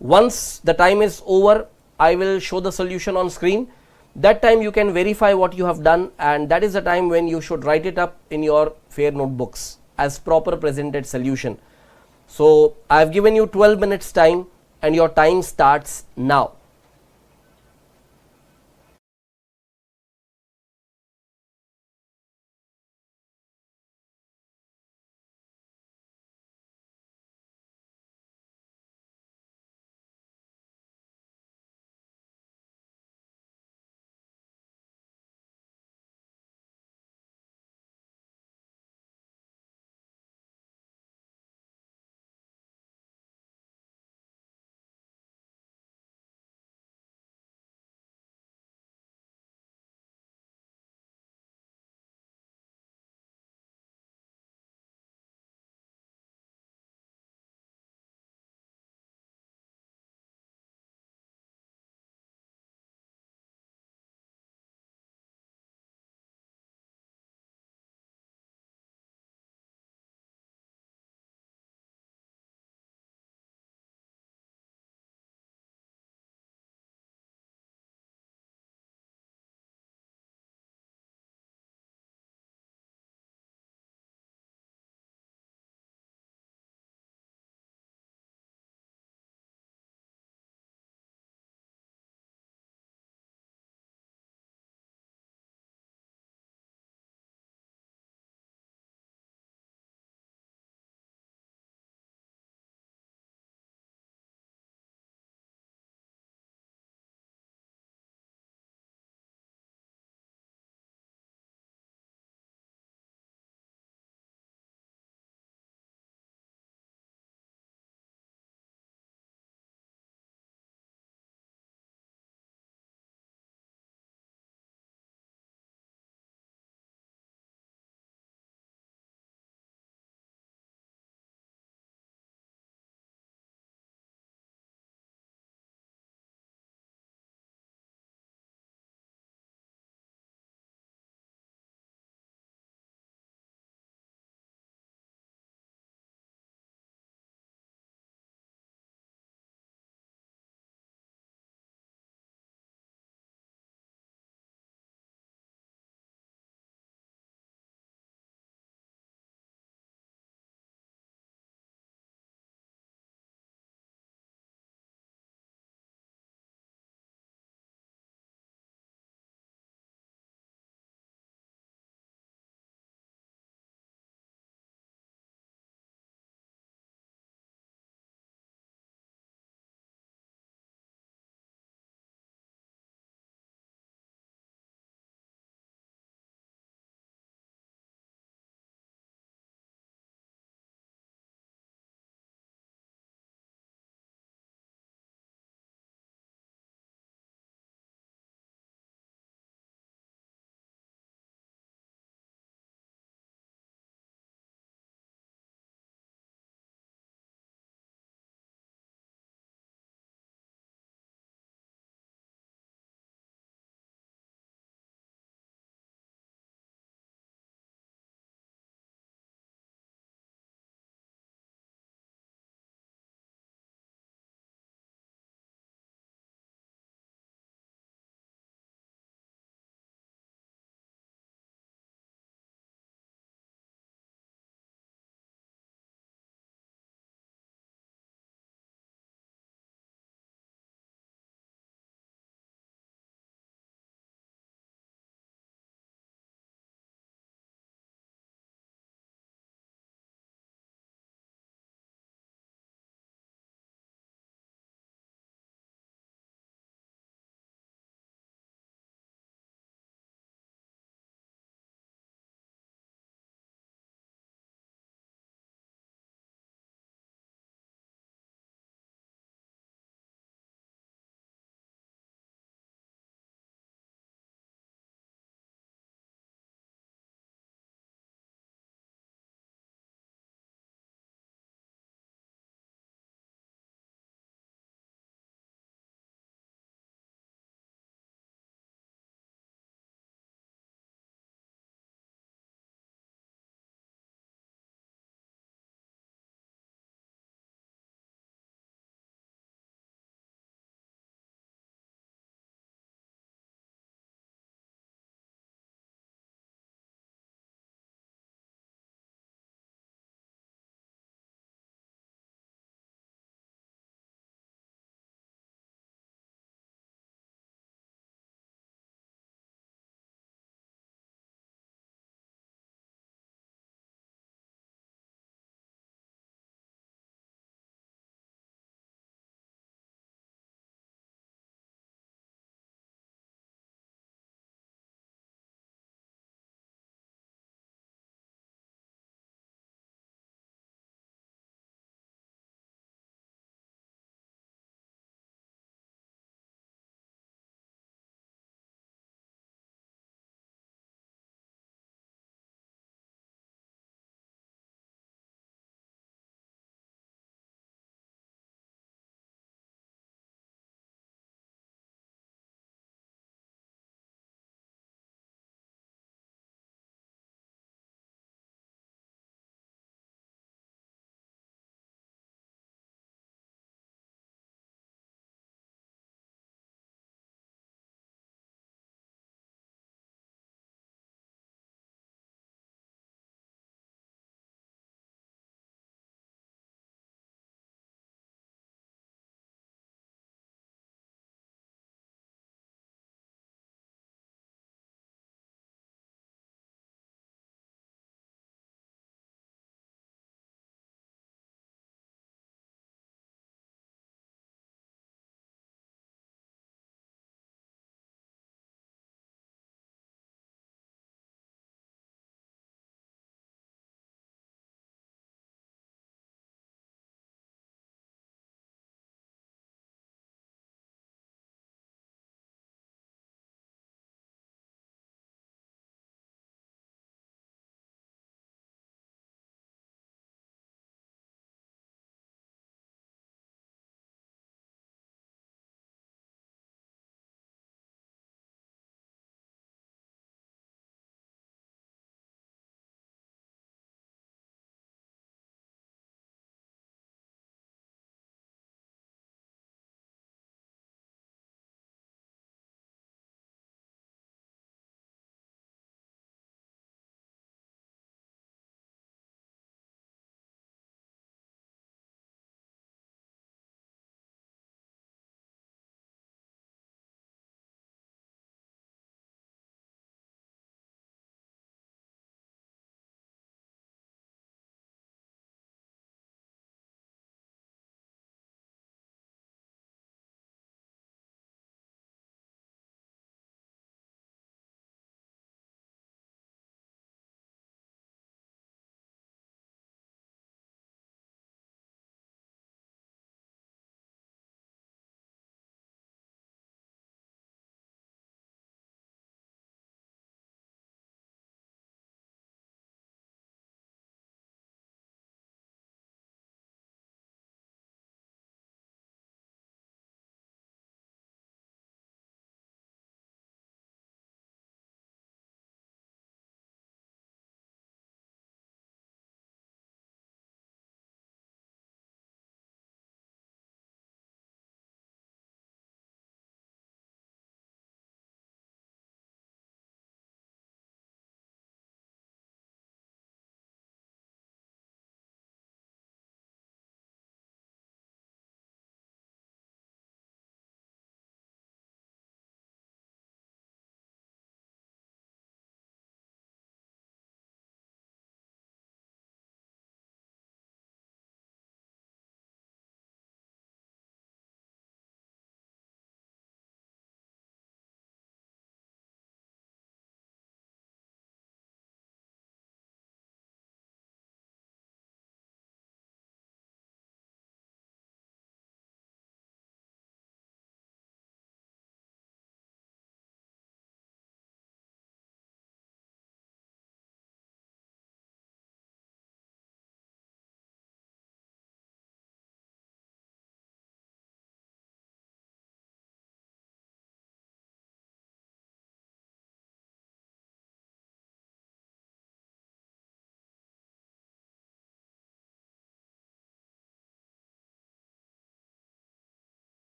A: once the time is over I will show the solution on screen. That time you can verify what you have done, and that is the time when you should write it up in your fair notebooks as proper presented solution. So I have given you 12 minutes time and your time starts now.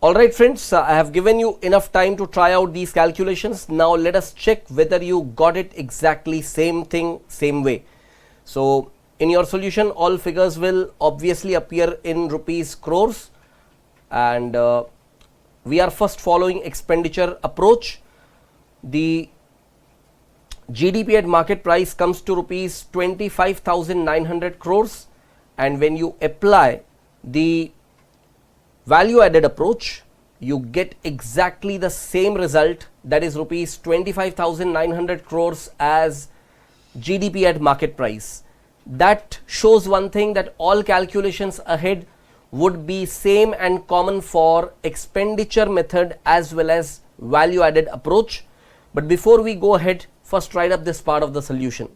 A: Alright friends, I have given you enough time to try out these calculations. Now let us check whether you got it exactly same thing, same way. So in your solution, all figures will obviously appear in rupees crores, and we are first following expenditure approach. The GDP at market price comes to rupees 25,900 crores, and when you apply the value added approach, you get exactly the same result, that is rupees 25,900 crores as GDP at market price. That shows one thing, that all calculations ahead would be same and common for expenditure method as well as value added approach. But before we go ahead, first write up this part of the solution.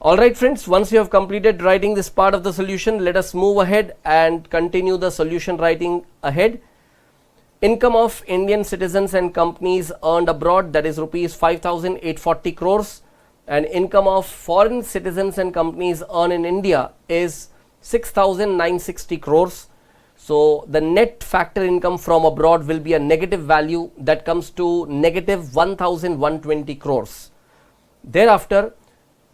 A: Alright friends, once you have completed writing this part of the solution, let us move ahead and continue the solution writing ahead. Income of Indian citizens and companies earned abroad, that is rupees 5,840 crores, and income of foreign citizens and companies earned in India is 6,960 crores. So the net factor income from abroad will be a negative value, that comes to negative 1,120 crores. Thereafter,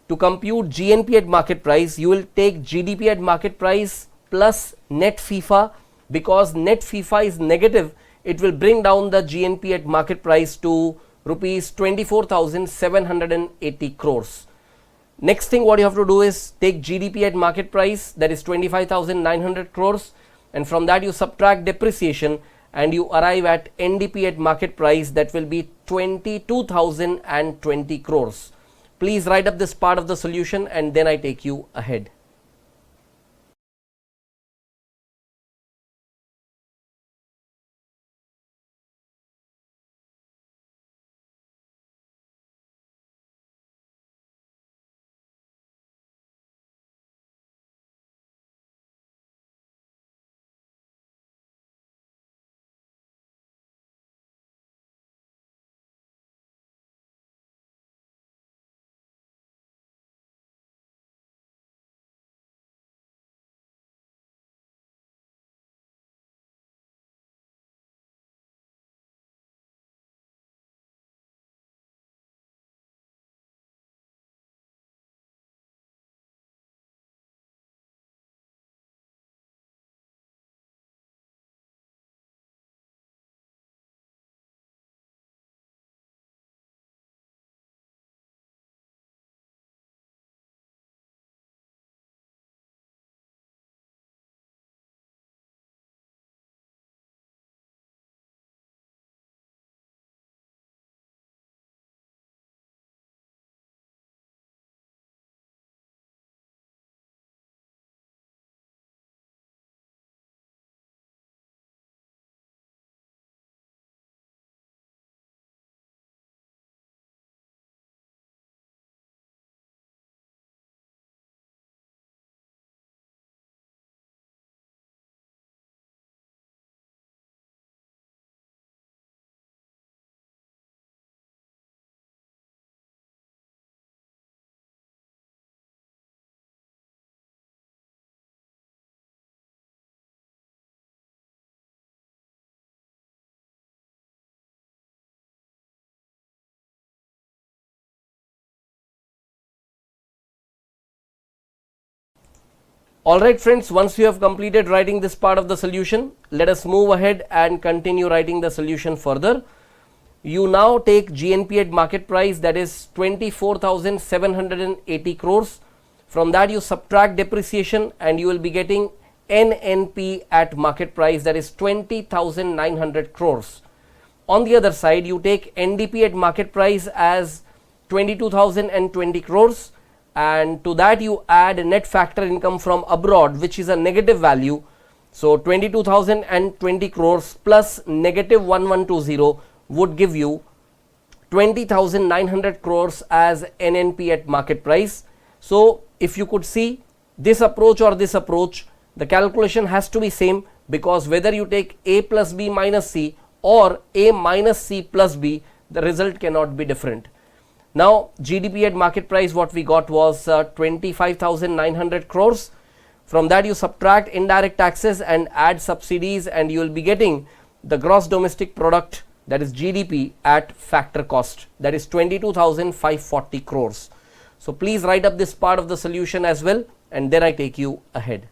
A: to compute GNP at market price, you will take GDP at market price plus net FIFA. Because net FIFA is negative, it will bring down the GNP at market price to rupees 24,780 crores. Next thing what you have to do is take GDP at market price, that is 25,900 crores, and from that you subtract depreciation and you arrive at NDP at market price, that will be 22,020 crores. Please write up this part of the solution and then I take you ahead. Alright friends, once you have completed writing this part of the solution, let us move ahead and continue writing the solution further. You now take GNP at market price, that is 24,780 crores. From that you subtract depreciation and you will be getting NNP at market price, that is 20,900 crores. On the other side, you take NDP at market price as 22,020 crores, and to that you add net factor income from abroad, which is a negative value. So 22,020 crores plus negative 1120 would give you 20,900 crores as NNP at market price. So if you could see this approach or this approach, the calculation has to be same, because whether you take A plus B minus C or A minus C plus B, the result cannot be different. Now GDP at market price, what we got was 25,900 crores. From that you subtract indirect taxes and add subsidies and you will be getting the gross domestic product, that is GDP, at factor cost, that is 22,540 crores. So please write up this part of the solution as well, and then I take you ahead.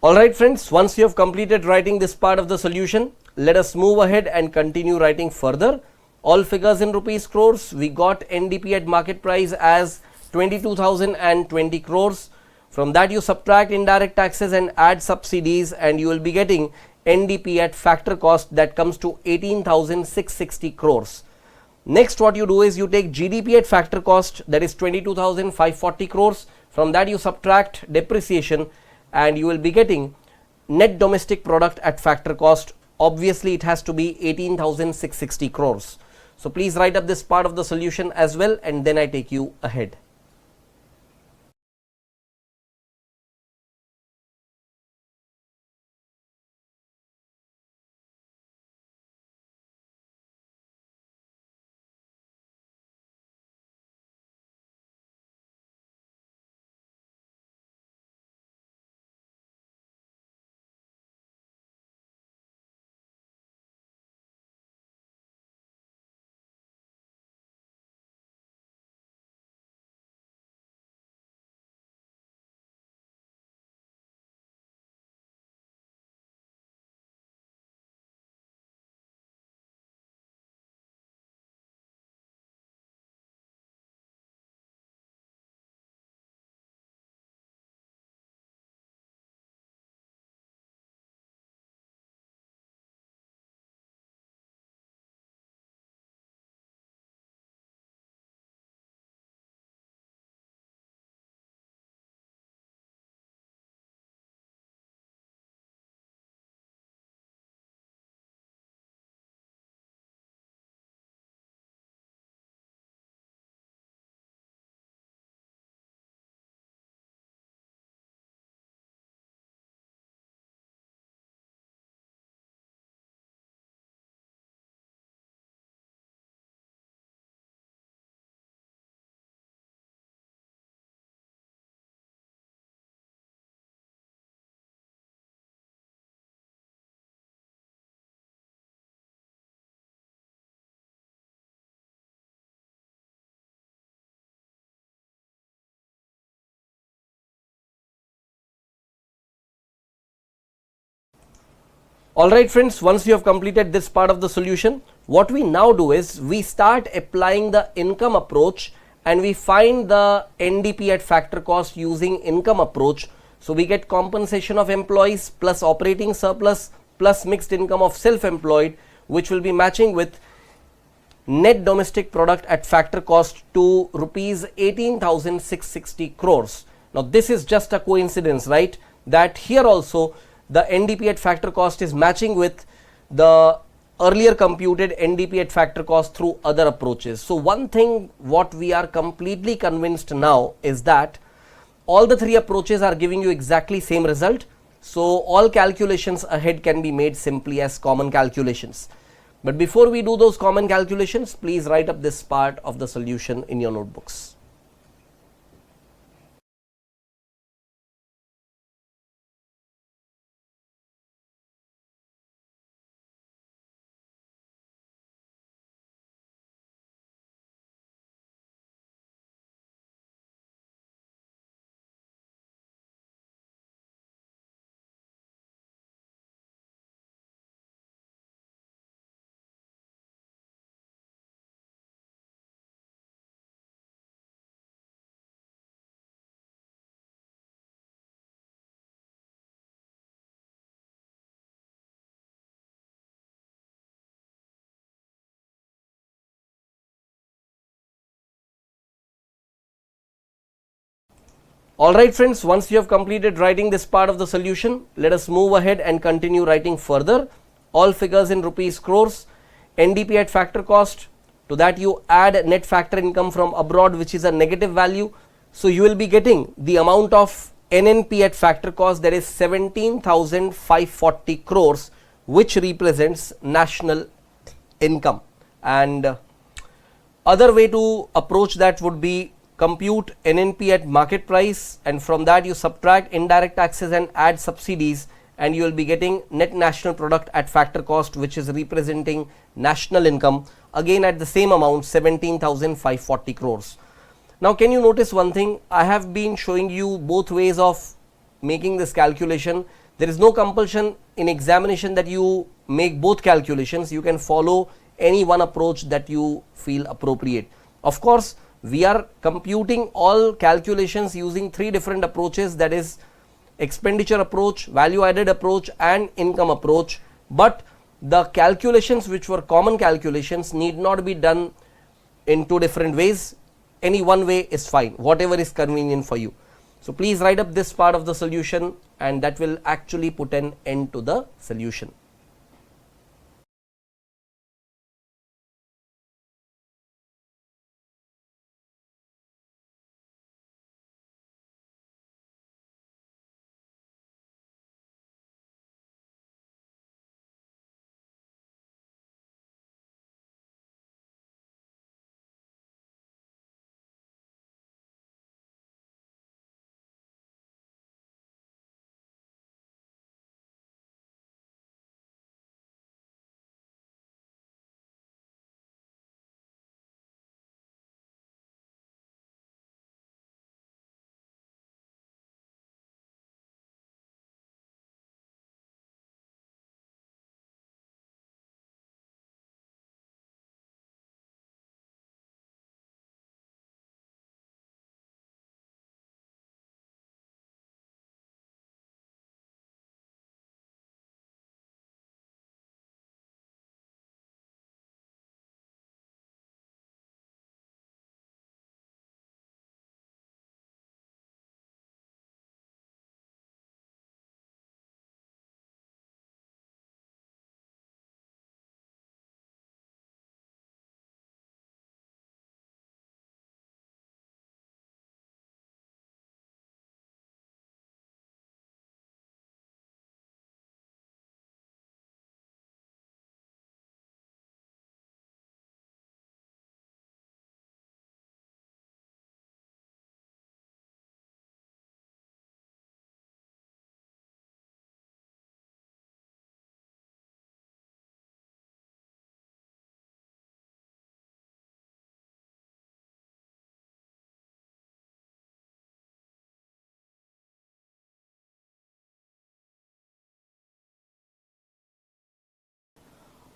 A: Alright friends, once you have completed writing this part of the solution, let us move ahead and continue writing further. All figures in rupees crores. We got NDP at market price as 22,020 crores. From that you subtract indirect taxes and add subsidies and you will be getting NDP at factor cost, that comes to 18,660 crores. Next what you do is you take GDP at factor cost, that is 22,540 crores. From that you subtract depreciation and you will be getting net domestic product at factor cost. Obviously it has to be 18,660 crores. So please write up this part of the solution as well, and then I take you ahead. Alright friends, once you have completed this part of the solution, what we now do is we start applying the income approach and we find the NDP at factor cost using income approach. So we get compensation of employees plus operating surplus plus mixed income of self-employed, which will be matching with net domestic product at factor cost to rupees 18,660 crores. Now this is just a coincidence, right? That here also the NDP at factor cost is matching with the earlier computed NDP at factor cost through other approaches. So one thing what we are completely convinced now is that all the three approaches are giving you exactly same result. So all calculations ahead can be made simply as common calculations. But before we do those common calculations, please write up this part of the solution in your notebooks. Alright friends, once you have completed writing this part of the solution, let us move ahead and continue writing further. All figures in rupees crores, NDP at factor cost, to that you add net factor income from abroad, which is a negative value. So you will be getting the amount of NNP at factor cost, that is 17,540 crores, which represents national income. And other way to approach that would be compute NNP at market price, and from that you subtract indirect taxes and add subsidies, and you will be getting net national product at factor cost, which is representing national income, again at the same amount 17,540 crores. Now can you notice one thing? I have been showing you both ways of making this calculation. There is no compulsion in examination that you make both calculations. You can follow any one approach that you feel appropriate. Of course, we are computing all calculations using three different approaches, that is expenditure approach, value added approach and income approach. But the calculations which were common calculations need not be done in two different ways. Any one way is fine, whatever is convenient for you. So please write up this part of the solution, and that will actually put an end to the solution.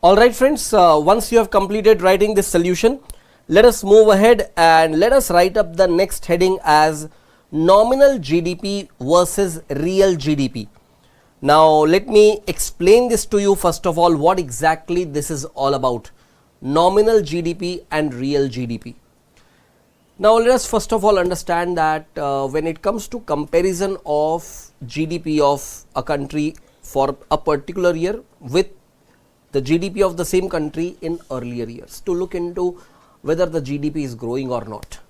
A: Alright friends, once you have completed writing this solution, let us move ahead and let us write up the next heading as nominal GDP versus real GDP. Now let me explain this to you first of all, what exactly this is all about. Nominal GDP and real GDP. Now let us first of all understand that when it comes to comparison of GDP of a country for a particular year with the GDP of the same country in earlier years, to look into whether the GDP is growing or not.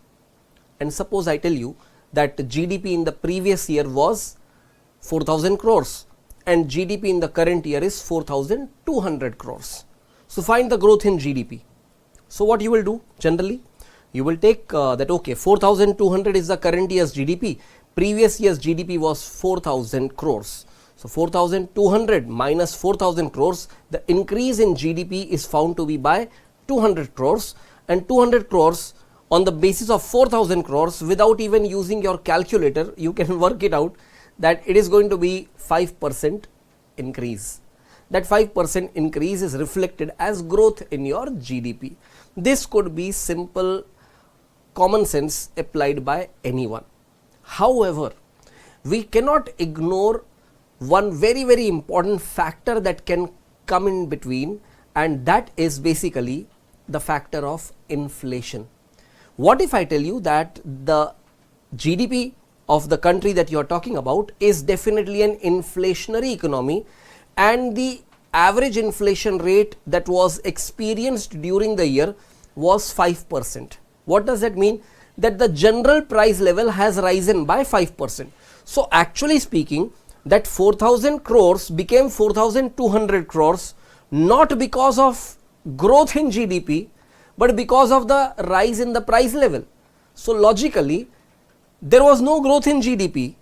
A: And suppose I tell you that GDP in the previous year was 4,000 crores and GDP in the current year is 4,200 crores. So find the growth in GDP. So what you will do generally? You will take that, okay, 4,200 is the current year's GDP. Previous year's GDP was 4,000 crores. So 4,200 minus 4,000 crores, the increase in GDP is found to be by 200 crores, and 200 crores on the basis of 4,000 crores, without even using your calculator, you can work it out that it is going to be 5% increase. That 5% increase is reflected as growth in your GDP. This could be simple common sense applied by anyone. However, we cannot ignore one very important factor that can come in between, and that is basically the factor of inflation. What if I tell you that the GDP of the country that you are talking about is definitely an inflationary economy, and the average inflation rate that was experienced during the year was 5%. What does that mean? That the general price level has risen by 5%. So actually speaking, that 4,000 crores became 4,200 crores, not because of growth in GDP, but because of the rise in the price level. So logically, there was no growth in GDP.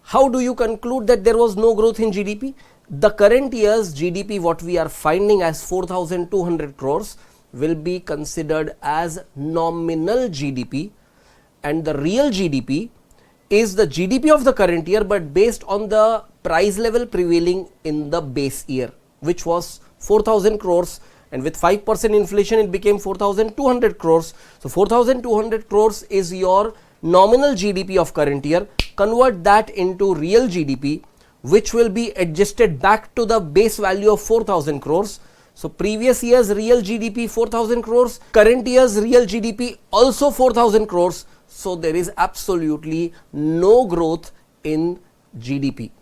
A: How do you conclude that there was no growth in GDP? The current year's GDP, what we are finding as 4,200 crores, will be considered as nominal GDP, and the real GDP is the GDP of the current year, but based on the price level prevailing in the base year, which was 4,000 crores, and with 5% inflation it became 4,200 crores. So 4,200 crores is your nominal GDP of current year. Convert that into real GDP, which will be adjusted back to the base value of 4,000 crores. So previous year's real GDP 4,000 crores, current year's real GDP also 4,000 crores. So there is absolutely no growth in GDP.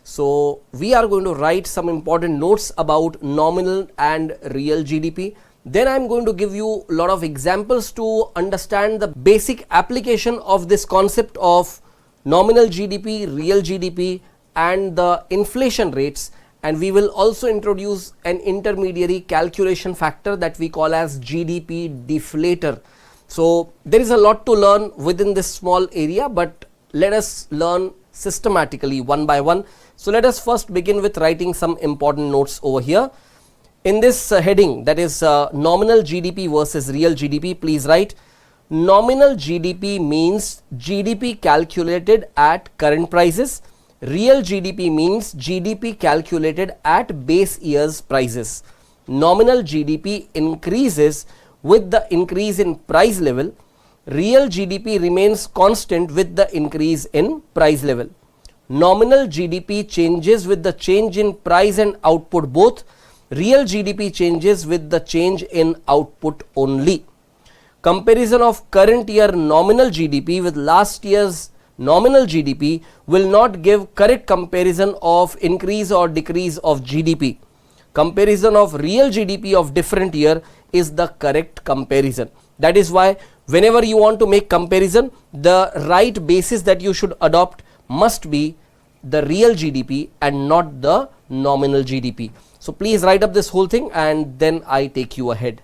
A: So we are going to write some important notes about nominal and real GDP. Then I am going to give you a lot of examples to understand the basic application of this concept of nominal GDP, real GDP and the inflation rates. And we will also introduce an intermediary calculation factor that we call as GDP deflator. So there is a lot to learn within this small area, but let us learn systematically one by one. So let us first begin with writing some important notes over here. In this heading, that is nominal GDP versus real GDP, please write nominal GDP means GDP calculated at current prices. Real GDP means GDP calculated at base year's prices. Nominal GDP increases with the increase in price level. Real GDP remains constant with the increase in price level. Nominal GDP changes with the change in price and output both. Real GDP changes with the change in output only. Comparison of current year nominal GDP with last year's nominal GDP will not give correct comparison of increase or decrease of GDP. Comparison of real GDP of different year is the correct comparison. That is why whenever you want to make comparison, the right basis that you should adopt must be the real GDP and not the nominal GDP. So please write up this whole thing and then I take you ahead.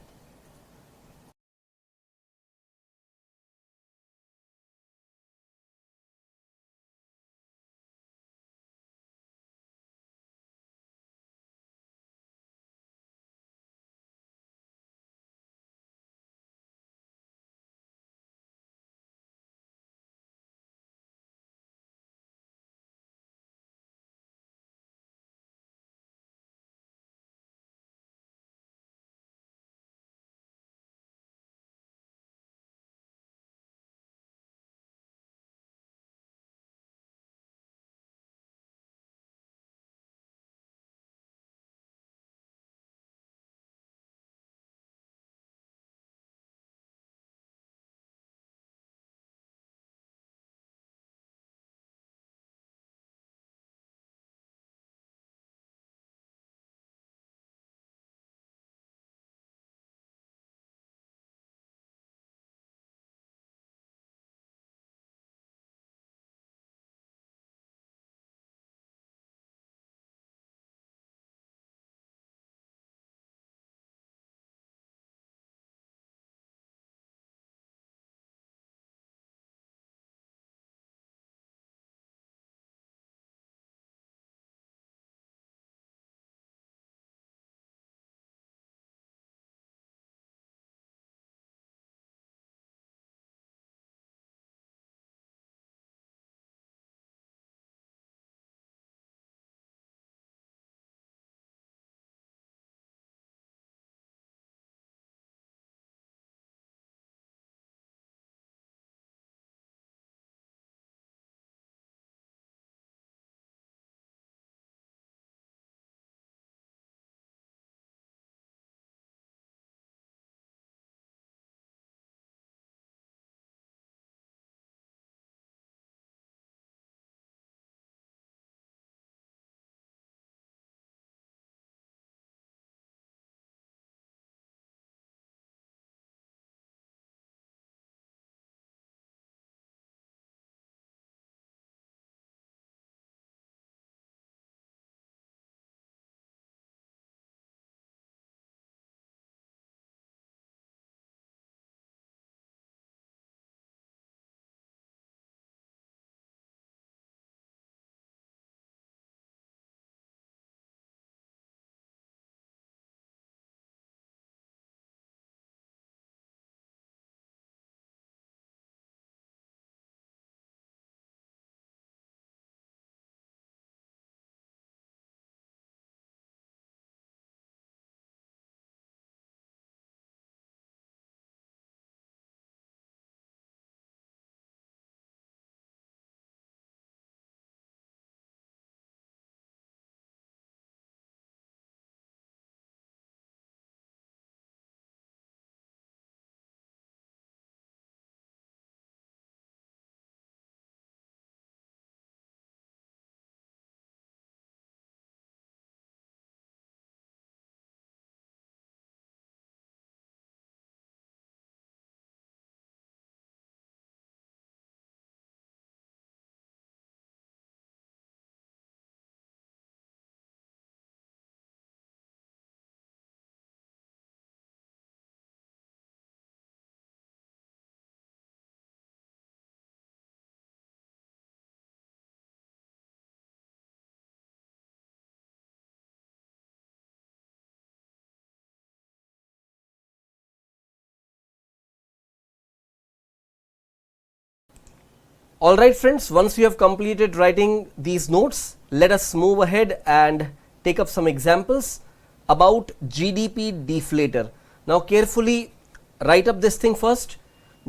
A: Alright friends, once you have completed writing these notes, let us move ahead and take up some examples about GDP deflator. Now carefully write up this thing first.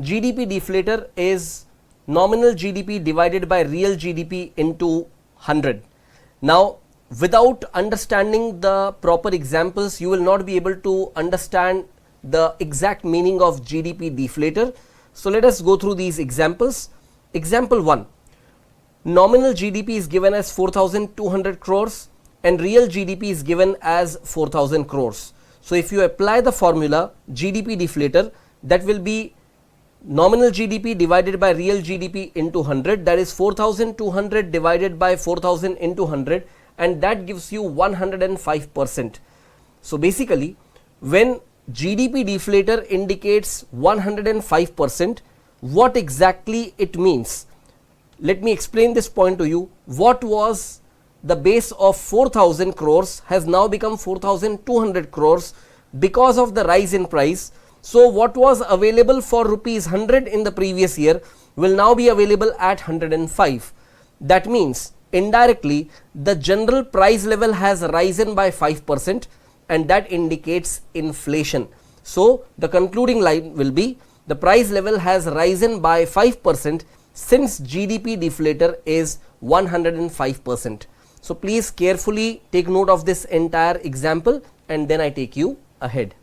A: GDP deflator is nominal GDP divided by real GDP into 100. Now without understanding the proper examples, you will not be able to understand the exact meaning of GDP deflator. So let us go through these examples. Example 1. Nominal GDP is given as 4,200 crores and real GDP is given as 4,000 crores. So if you apply the formula GDP deflator, that will be nominal GDP divided by real GDP into 100, that is 4,200 divided by 4,000 into 100, and that gives you 105%. So basically when GDP deflator indicates 105%, what exactly it means? Let me explain this point to you. What was the base of 4,000 crores has now become 4,200 crores because of the rise in price. So what was available for rupees 100 in the previous year will now be available at 105. That means indirectly the general price level has risen by 5%, and that indicates inflation. So the concluding line will be the price level has risen by 5% since GDP deflator is 105%. So please carefully take note of this entire example and then I take you ahead.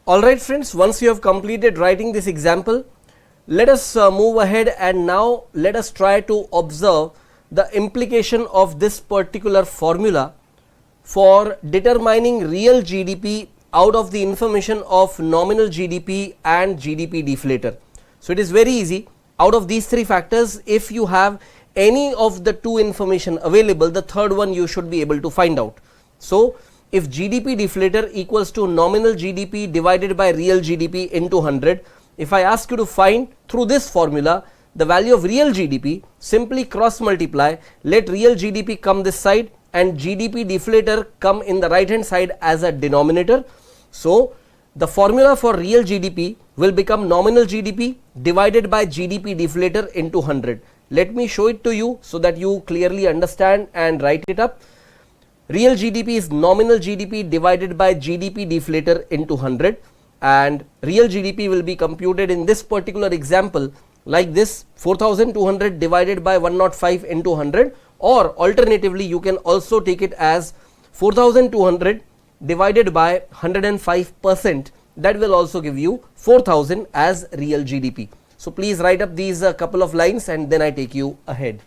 A: Alright friends, once you have completed writing this example, let us move ahead and now let us try to observe the implication of this particular formula for determining real GDP out of the information of nominal GDP and GDP deflator. So it is very easy. Out of these three factors, if you have any of the two information available, the third one you should be able to find out. So if GDP deflator equals to nominal GDP divided by real GDP into 100, if I ask you to find through this formula the value of real GDP, simply cross multiply, let real GDP come this side and GDP deflator come in the right hand side as a denominator. So the formula for real GDP will become nominal GDP divided by GDP deflator into 100. Let me show it to you so that you clearly understand and write it up. Real GDP is nominal GDP divided by GDP deflator into 100, and real GDP will be computed in this particular example like this: 4200 divided by 105 into 100, or alternatively you can also take it as 4200 divided by 105%. That will also give you 4000 as real GDP. So please write up these couple of lines and then I take you ahead.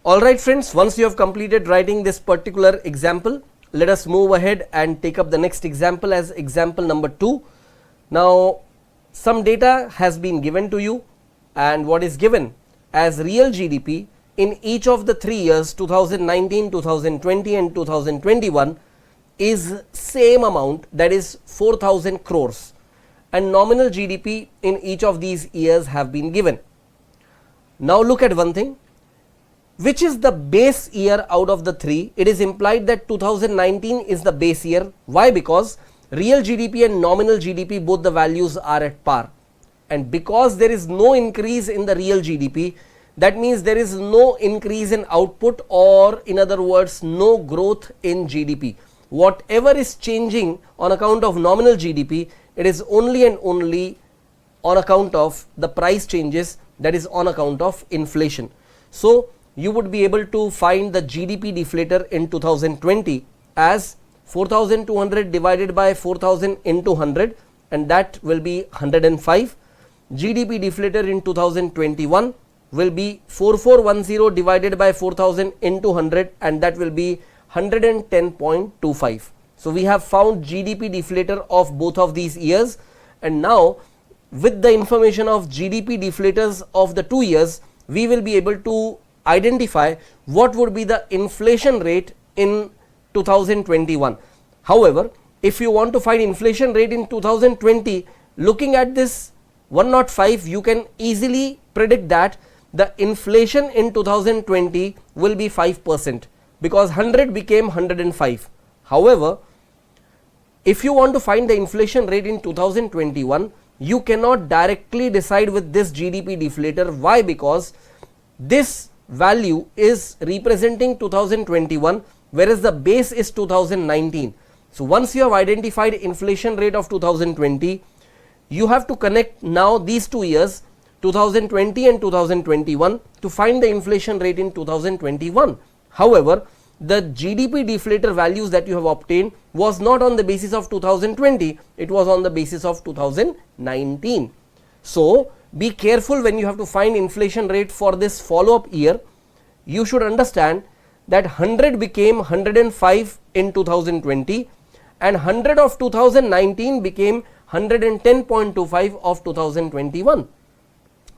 A: Alright friends, once you have completed writing this particular example, let us move ahead and take up the next example as example number 2. Now some data has been given to you, and what is given as real GDP in each of the 3 years 2019, 2020 and 2021 is same amount, that is 4000 crores, and nominal GDP in each of these years have been given. Now look at one thing. Which is the base year out of the 3? It is implied that 2019 is the base year. Why? Because real GDP and nominal GDP, both the values are at par, and because there is no increase in the real GDP, that means there is no increase in output, or in other words no growth in GDP. Whatever is changing on account of nominal GDP, it is only and only on account of the price changes, that is on account of inflation. So you would be able to find the GDP deflator in 2020 as 4200 divided by 4000 into 100, and that will be 105. GDP deflator in 2021 will be 4410 divided by 4000 into 100, and that will be 110.25. So we have found GDP deflator of both of these years, and now with the information of GDP deflators of the 2 years, we will be able to identify what would be the inflation rate in 2021. However, if you want to find inflation rate in 2020, looking at this 105, you can easily predict that the inflation in 2020 will be 5%, because 100 became 105. However, if you want to find the inflation rate in 2021, you cannot directly decide with this GDP deflator. Why? Because this value is representing 2021, whereas the base is 2019. So once you have identified inflation rate of 2020, you have to connect now these 2 years, 2020 and 2021, to find the inflation rate in 2021. However, the GDP deflator values that you have obtained was not on the basis of 2020, it was on the basis of 2019. So be careful when you have to find inflation rate for this follow-up year. You should understand that 100 became 105 in 2020 and 100 of 2019 became 110.25 of 2021.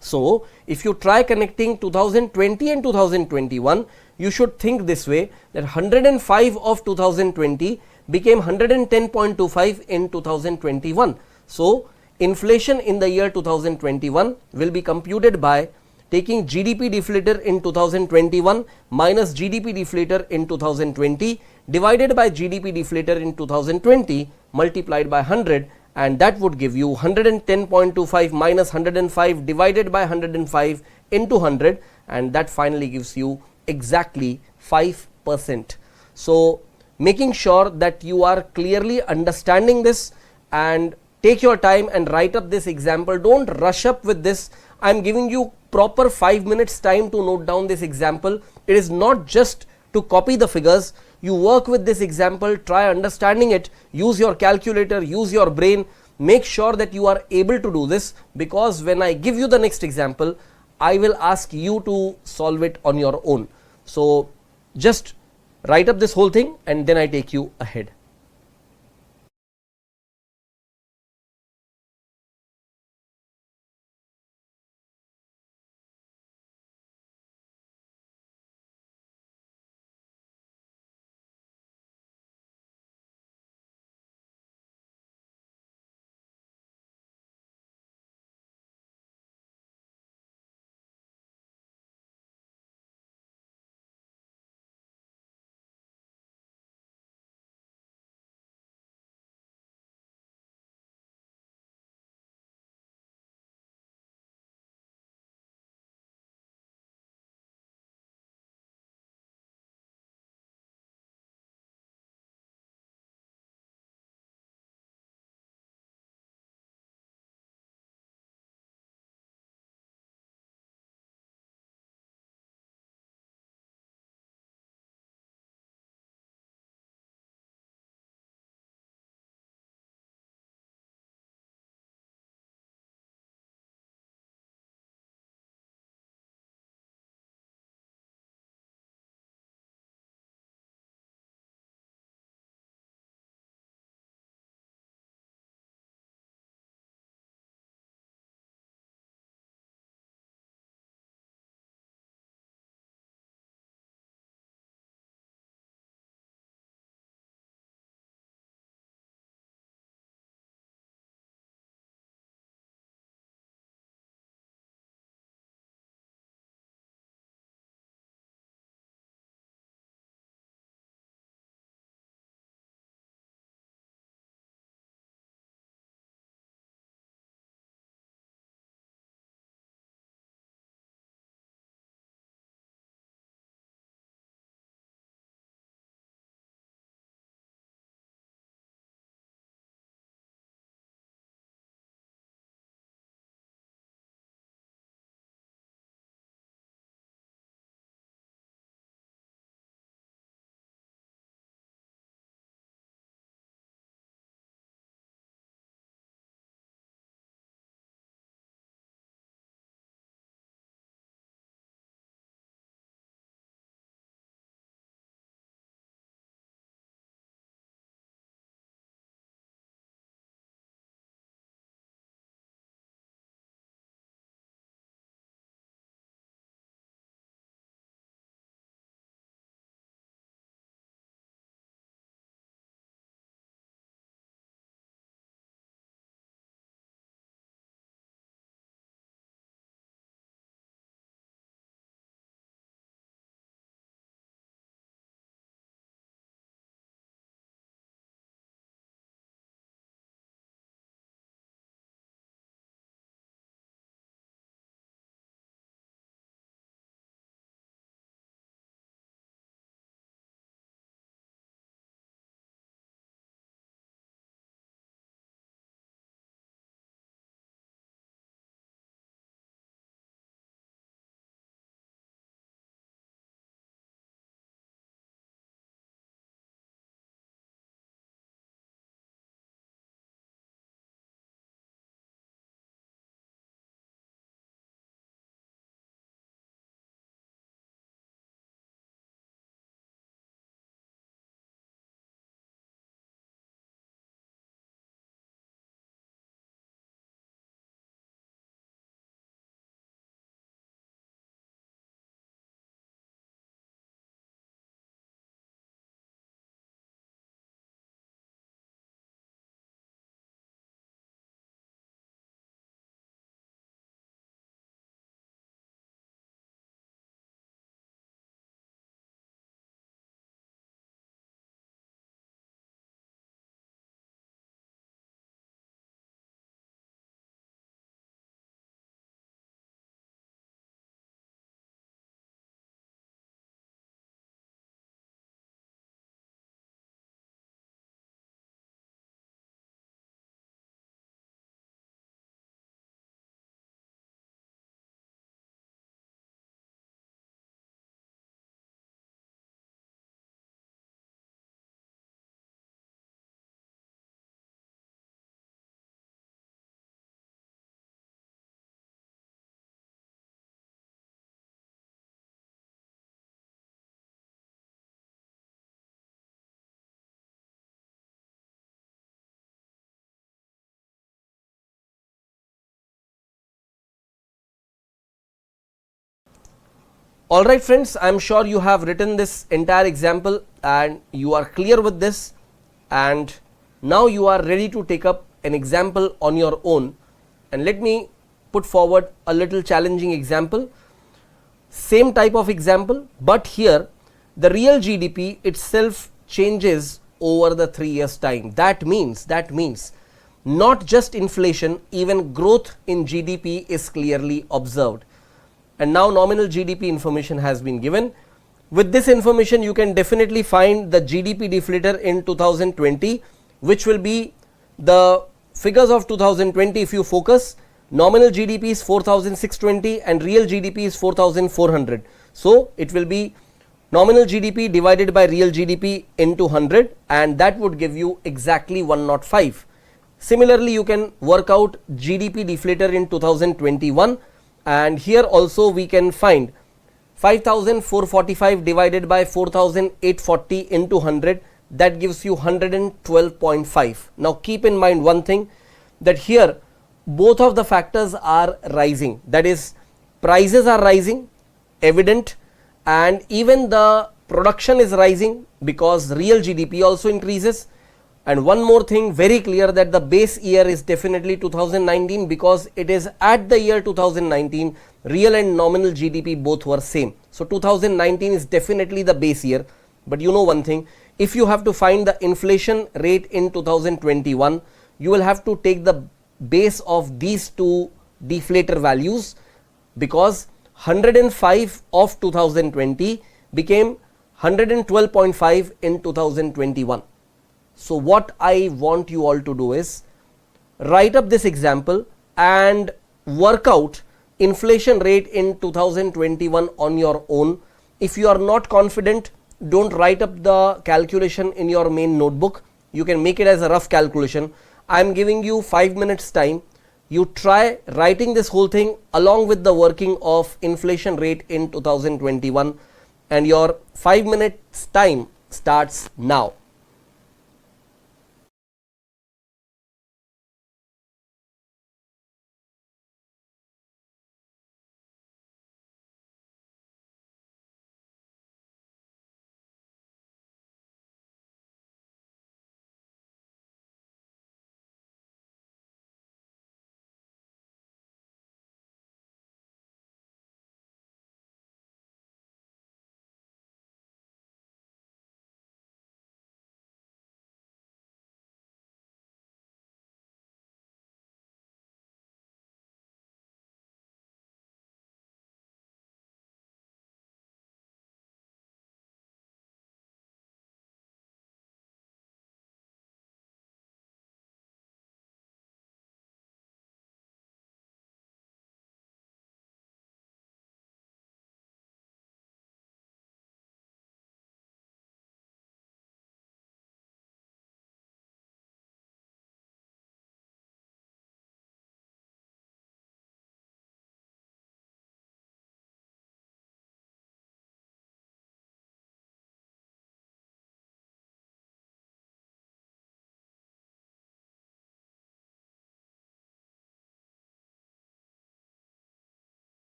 A: So if you try connecting 2020 and 2021, you should think this way, that 105 of 2020 became 110.25 in 2021. So inflation in the year 2021 will be computed by taking GDP deflator in 2021 minus GDP deflator in 2020 divided by GDP deflator in 2020 multiplied by 100, and that would give you 110.25 minus 105 divided by 105 into 100, and that finally gives you exactly 5%. So making sure that you are clearly understanding this, and take your time and write up this example. Don't rush up with this. I am giving you proper 5 minutes time to note down this example. It is not just to copy the figures. You work with this example, try understanding it, use your calculator, use your brain, make sure that you are able to do this, because when I give you the next example, I will ask you to solve it on your own. So just write up this whole thing and then I take you ahead. Alright friends, I am sure you have written this entire example and you are clear with this, and now you are ready to take up an example on your own. And let me put forward a little challenging example. Same type of example, but here the real GDP itself changes over the 3 years time. That means not just inflation, even growth in GDP is clearly observed. And now nominal GDP information has been given. With this information you can definitely find the GDP deflator in 2020, which will be the figures of 2020. If you focus, nominal GDP is 4,620 and real GDP is 4,400. So it will be nominal GDP divided by real GDP into 100, and that would give you exactly 105. Similarly, you can work out GDP deflator in 2021, and here also we can find 5,445 divided by 4,840 into 100, that gives you 112.5. Now keep in mind one thing, that here both of the factors are rising, that is prices are rising, evident, and even the production is rising because real GDP also increases. And one more thing very clear, that the base year is definitely 2019, because it is at the year 2019 real and nominal GDP both were same. So 2019 is definitely the base year. But you know one thing, if you have to find the inflation rate in 2021, you will have to take the base of these two deflator values, because 105 of 2020 became 112.5 in 2021. So what I want you all to do is write up this example and work out inflation rate in 2021 on your own. If you are not confident, don't write up the calculation in your main notebook. You can make it as a rough calculation. I am giving you 5 minutes time. You try writing this whole thing along with the working of inflation rate in 2021, and your 5 minutes time starts now.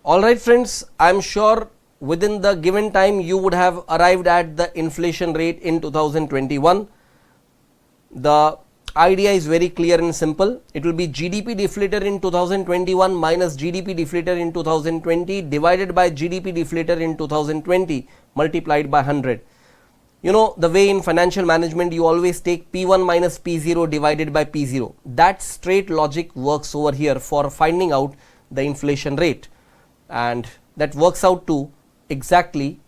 A: Alright friends, I am sure within the given time you would have arrived at the inflation rate in 2021. The idea is very clear and simple. It will be GDP deflator in 2021 minus GDP deflator in 2020 divided by GDP deflator in 2020 multiplied by 100. You know the way in financial management you always take P1 minus P0 divided by P0. That straight logic works over here for finding out the inflation rate, and that works out to exactly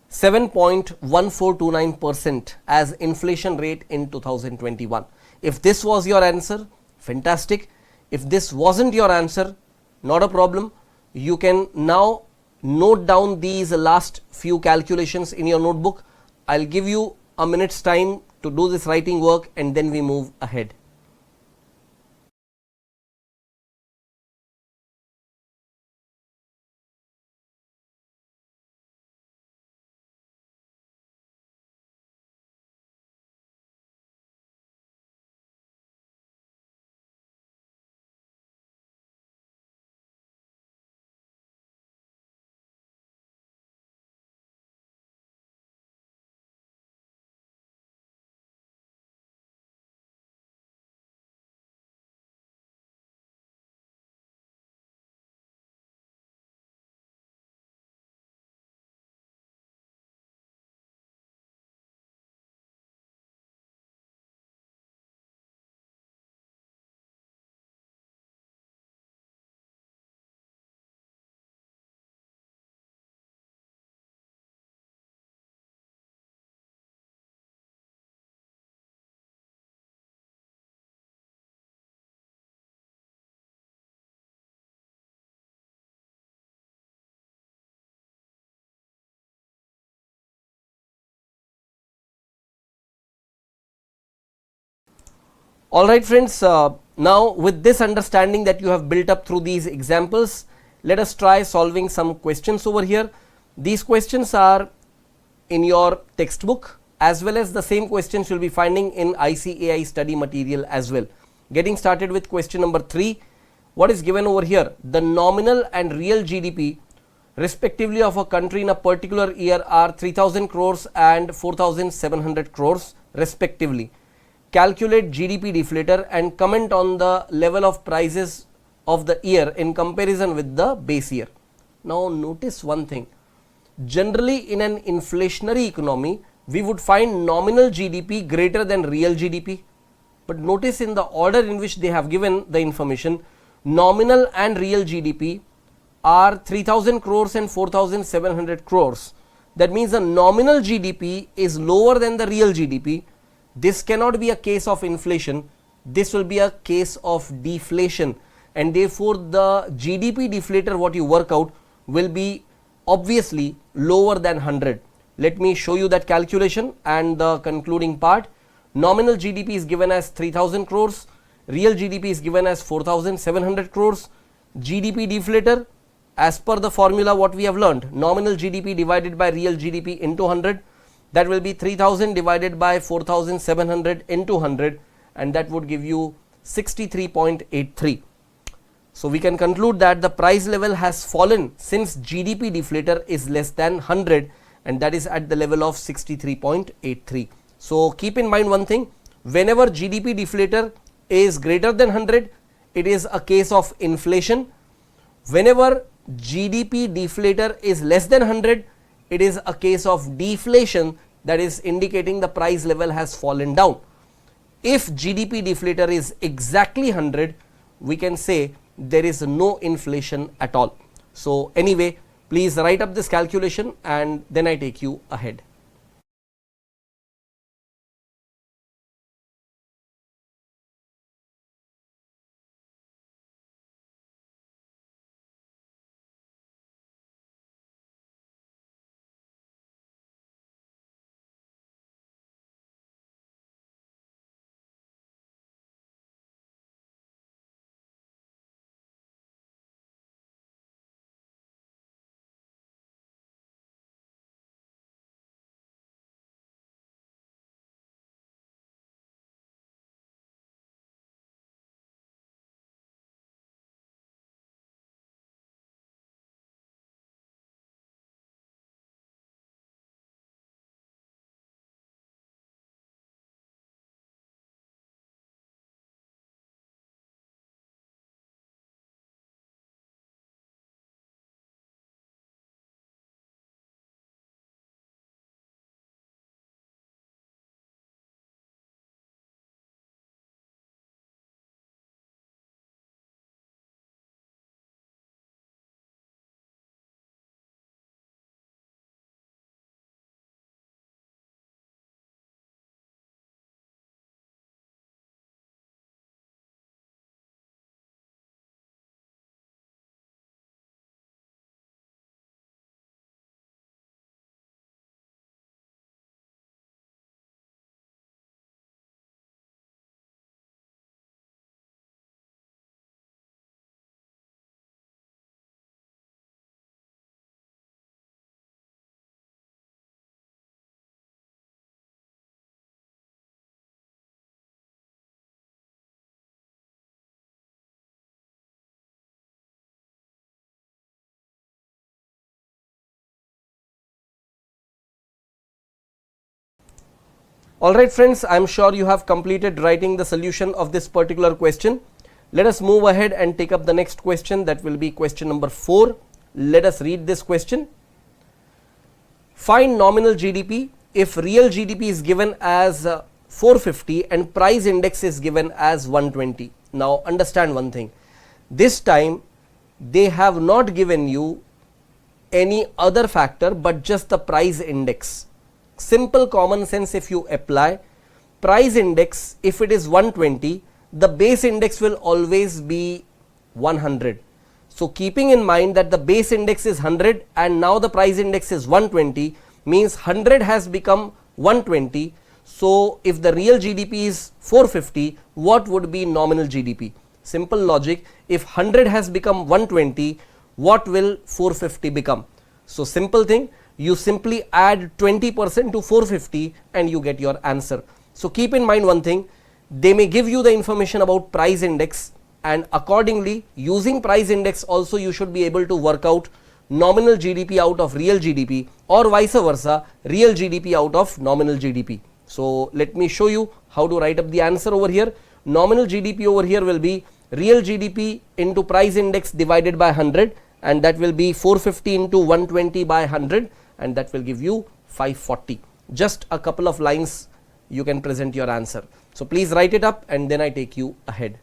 A: 7.1429% as inflation rate in 2021. If this was your answer, fantastic. If this wasn't your answer, not a problem. You can now note down these last few calculations in your notebook. I'll give you a minute's time to do this writing work and then we move ahead. Alright friends, now with this understanding that you have built up through these examples, let us try solving some questions over here. These questions are in your textbook as well as the same questions you will be finding in ICAI study material as well. Getting started with question number 3. What is given over here? The nominal and real GDP respectively of a country in a particular year are 3000 crores and 4700 crores respectively. Calculate GDP deflator and comment on the level of prices of the year in comparison with the base year. Now notice one thing. Generally in an inflationary economy, we would find nominal GDP greater than real GDP. But notice in the order in which they have given the information, nominal and real GDP are 3000 crores and 4700 crores. That means the nominal GDP is lower than the real GDP. This cannot be a case of inflation, this will be a case of deflation, and therefore the GDP deflator what you work out will be obviously lower than 100. Let me show you that calculation and the concluding part. Nominal GDP is given as 3000 crores, real GDP is given as 4700 crores. GDP deflator as per the formula what we have learned, nominal GDP divided by real GDP into 100. That will be 3000 divided by 4700 into 100, and that would give you 63.83. So we can conclude that the price level has fallen since GDP deflator is less than 100, and that is at the level of 63.83. So keep in mind one thing, whenever GDP deflator is greater than 100, it is a case of inflation. Whenever GDP deflator is less than 100, it is a case of deflation, that is indicating the price level has fallen down. If GDP deflator is exactly 100, we can say there is no inflation at all. So anyway, please write up this calculation and then I take you ahead. Alright friends, I am sure you have completed writing the solution of this particular question. Let us move ahead and take up the next question, that will be question number 4. Let us read this question. Find nominal GDP if real GDP is given as 450 and price index is given as 120. Now understand one thing, this time they have not given you any other factor but just the price index. Simple common sense if you apply, price index if it is 120, the base index will always be 100. So keeping in mind that the base index is 100 and now the price index is 120, means 100 has become 120. So if the real GDP is 450, what would be nominal GDP? Simple logic, if 100 has become 120, what will 450 become? So simple thing, you simply add 20% to 450 and you get your answer. So keep in mind one thing, they may give you the information about price index, and accordingly using price index also you should be able to work out nominal GDP out of real GDP, or vice versa, real GDP out of nominal GDP. So let me show you how to write up the answer over here. Nominal GDP over here will be real GDP into price index divided by 100, and that will be 450 into 120 by 100, and that will give you 540. Just a couple of lines you can present your answer. So please write it up and then I take you ahead.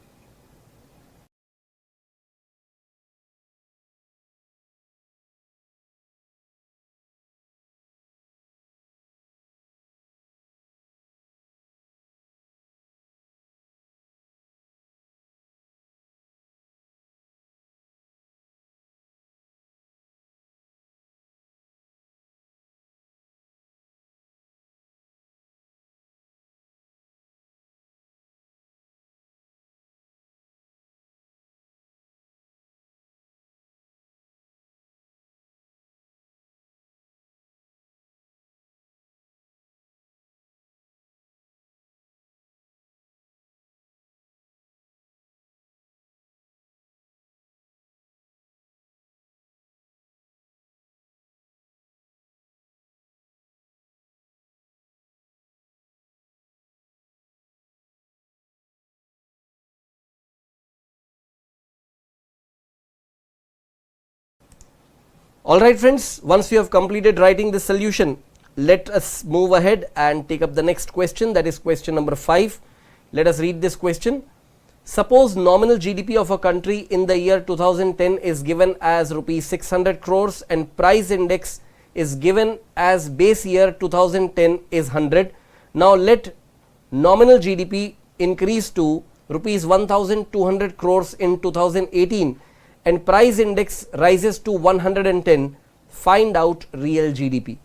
A: Alright friends, once you have completed writing the solution, let us move ahead and take up the next question, that is question number 5. Let us read this question. Suppose nominal GDP of a country in the year 2010 is given as rupees 600 crores and price index is given as base year 2010 is 100. Now let nominal GDP increase to rupees 1200 crores in 2018 and price index rises to 110, find out real GDP.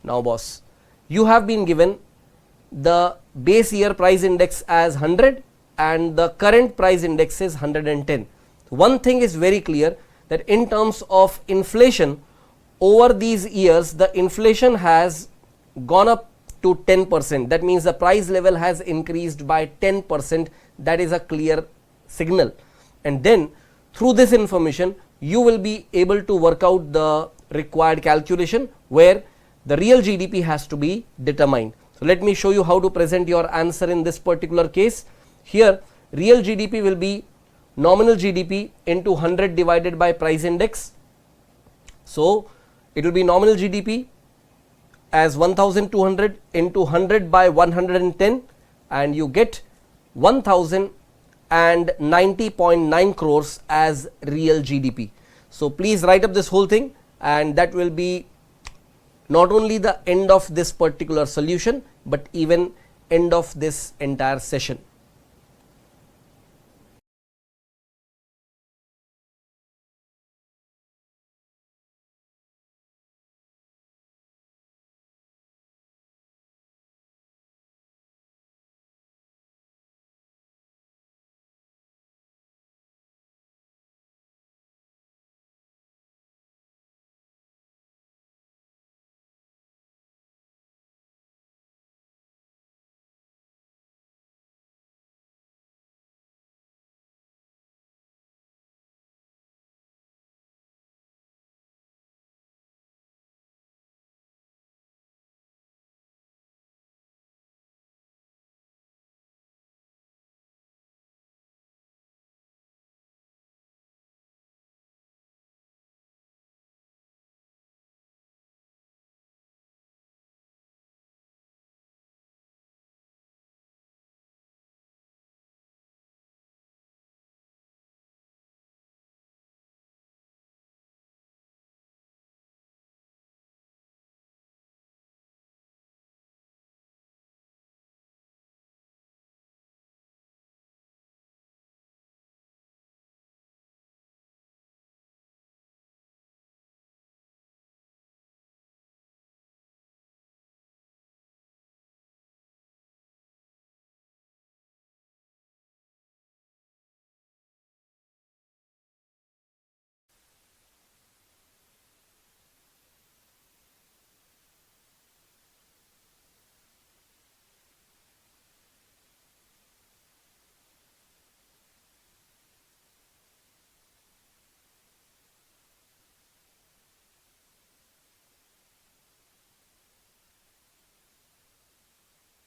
A: Now boss, you have been given the base year price index as 100 and the current price index is 110. One thing is very clear, that in terms of inflation, over these years the inflation has gone up to 10%. That means the price level has increased by 10%. That is a clear signal. And then through this information you will be able to work out the required calculation where the real GDP has to be determined. So let me show you how to present your answer in this particular case. Here real GDP will be nominal GDP into 100 divided by price index. So it will be nominal GDP as 1200 into 100 by 110 and you get 1090.9 crores as real GDP. So please write up this whole thing, and that will be not only the end of this particular solution but even end of this entire session.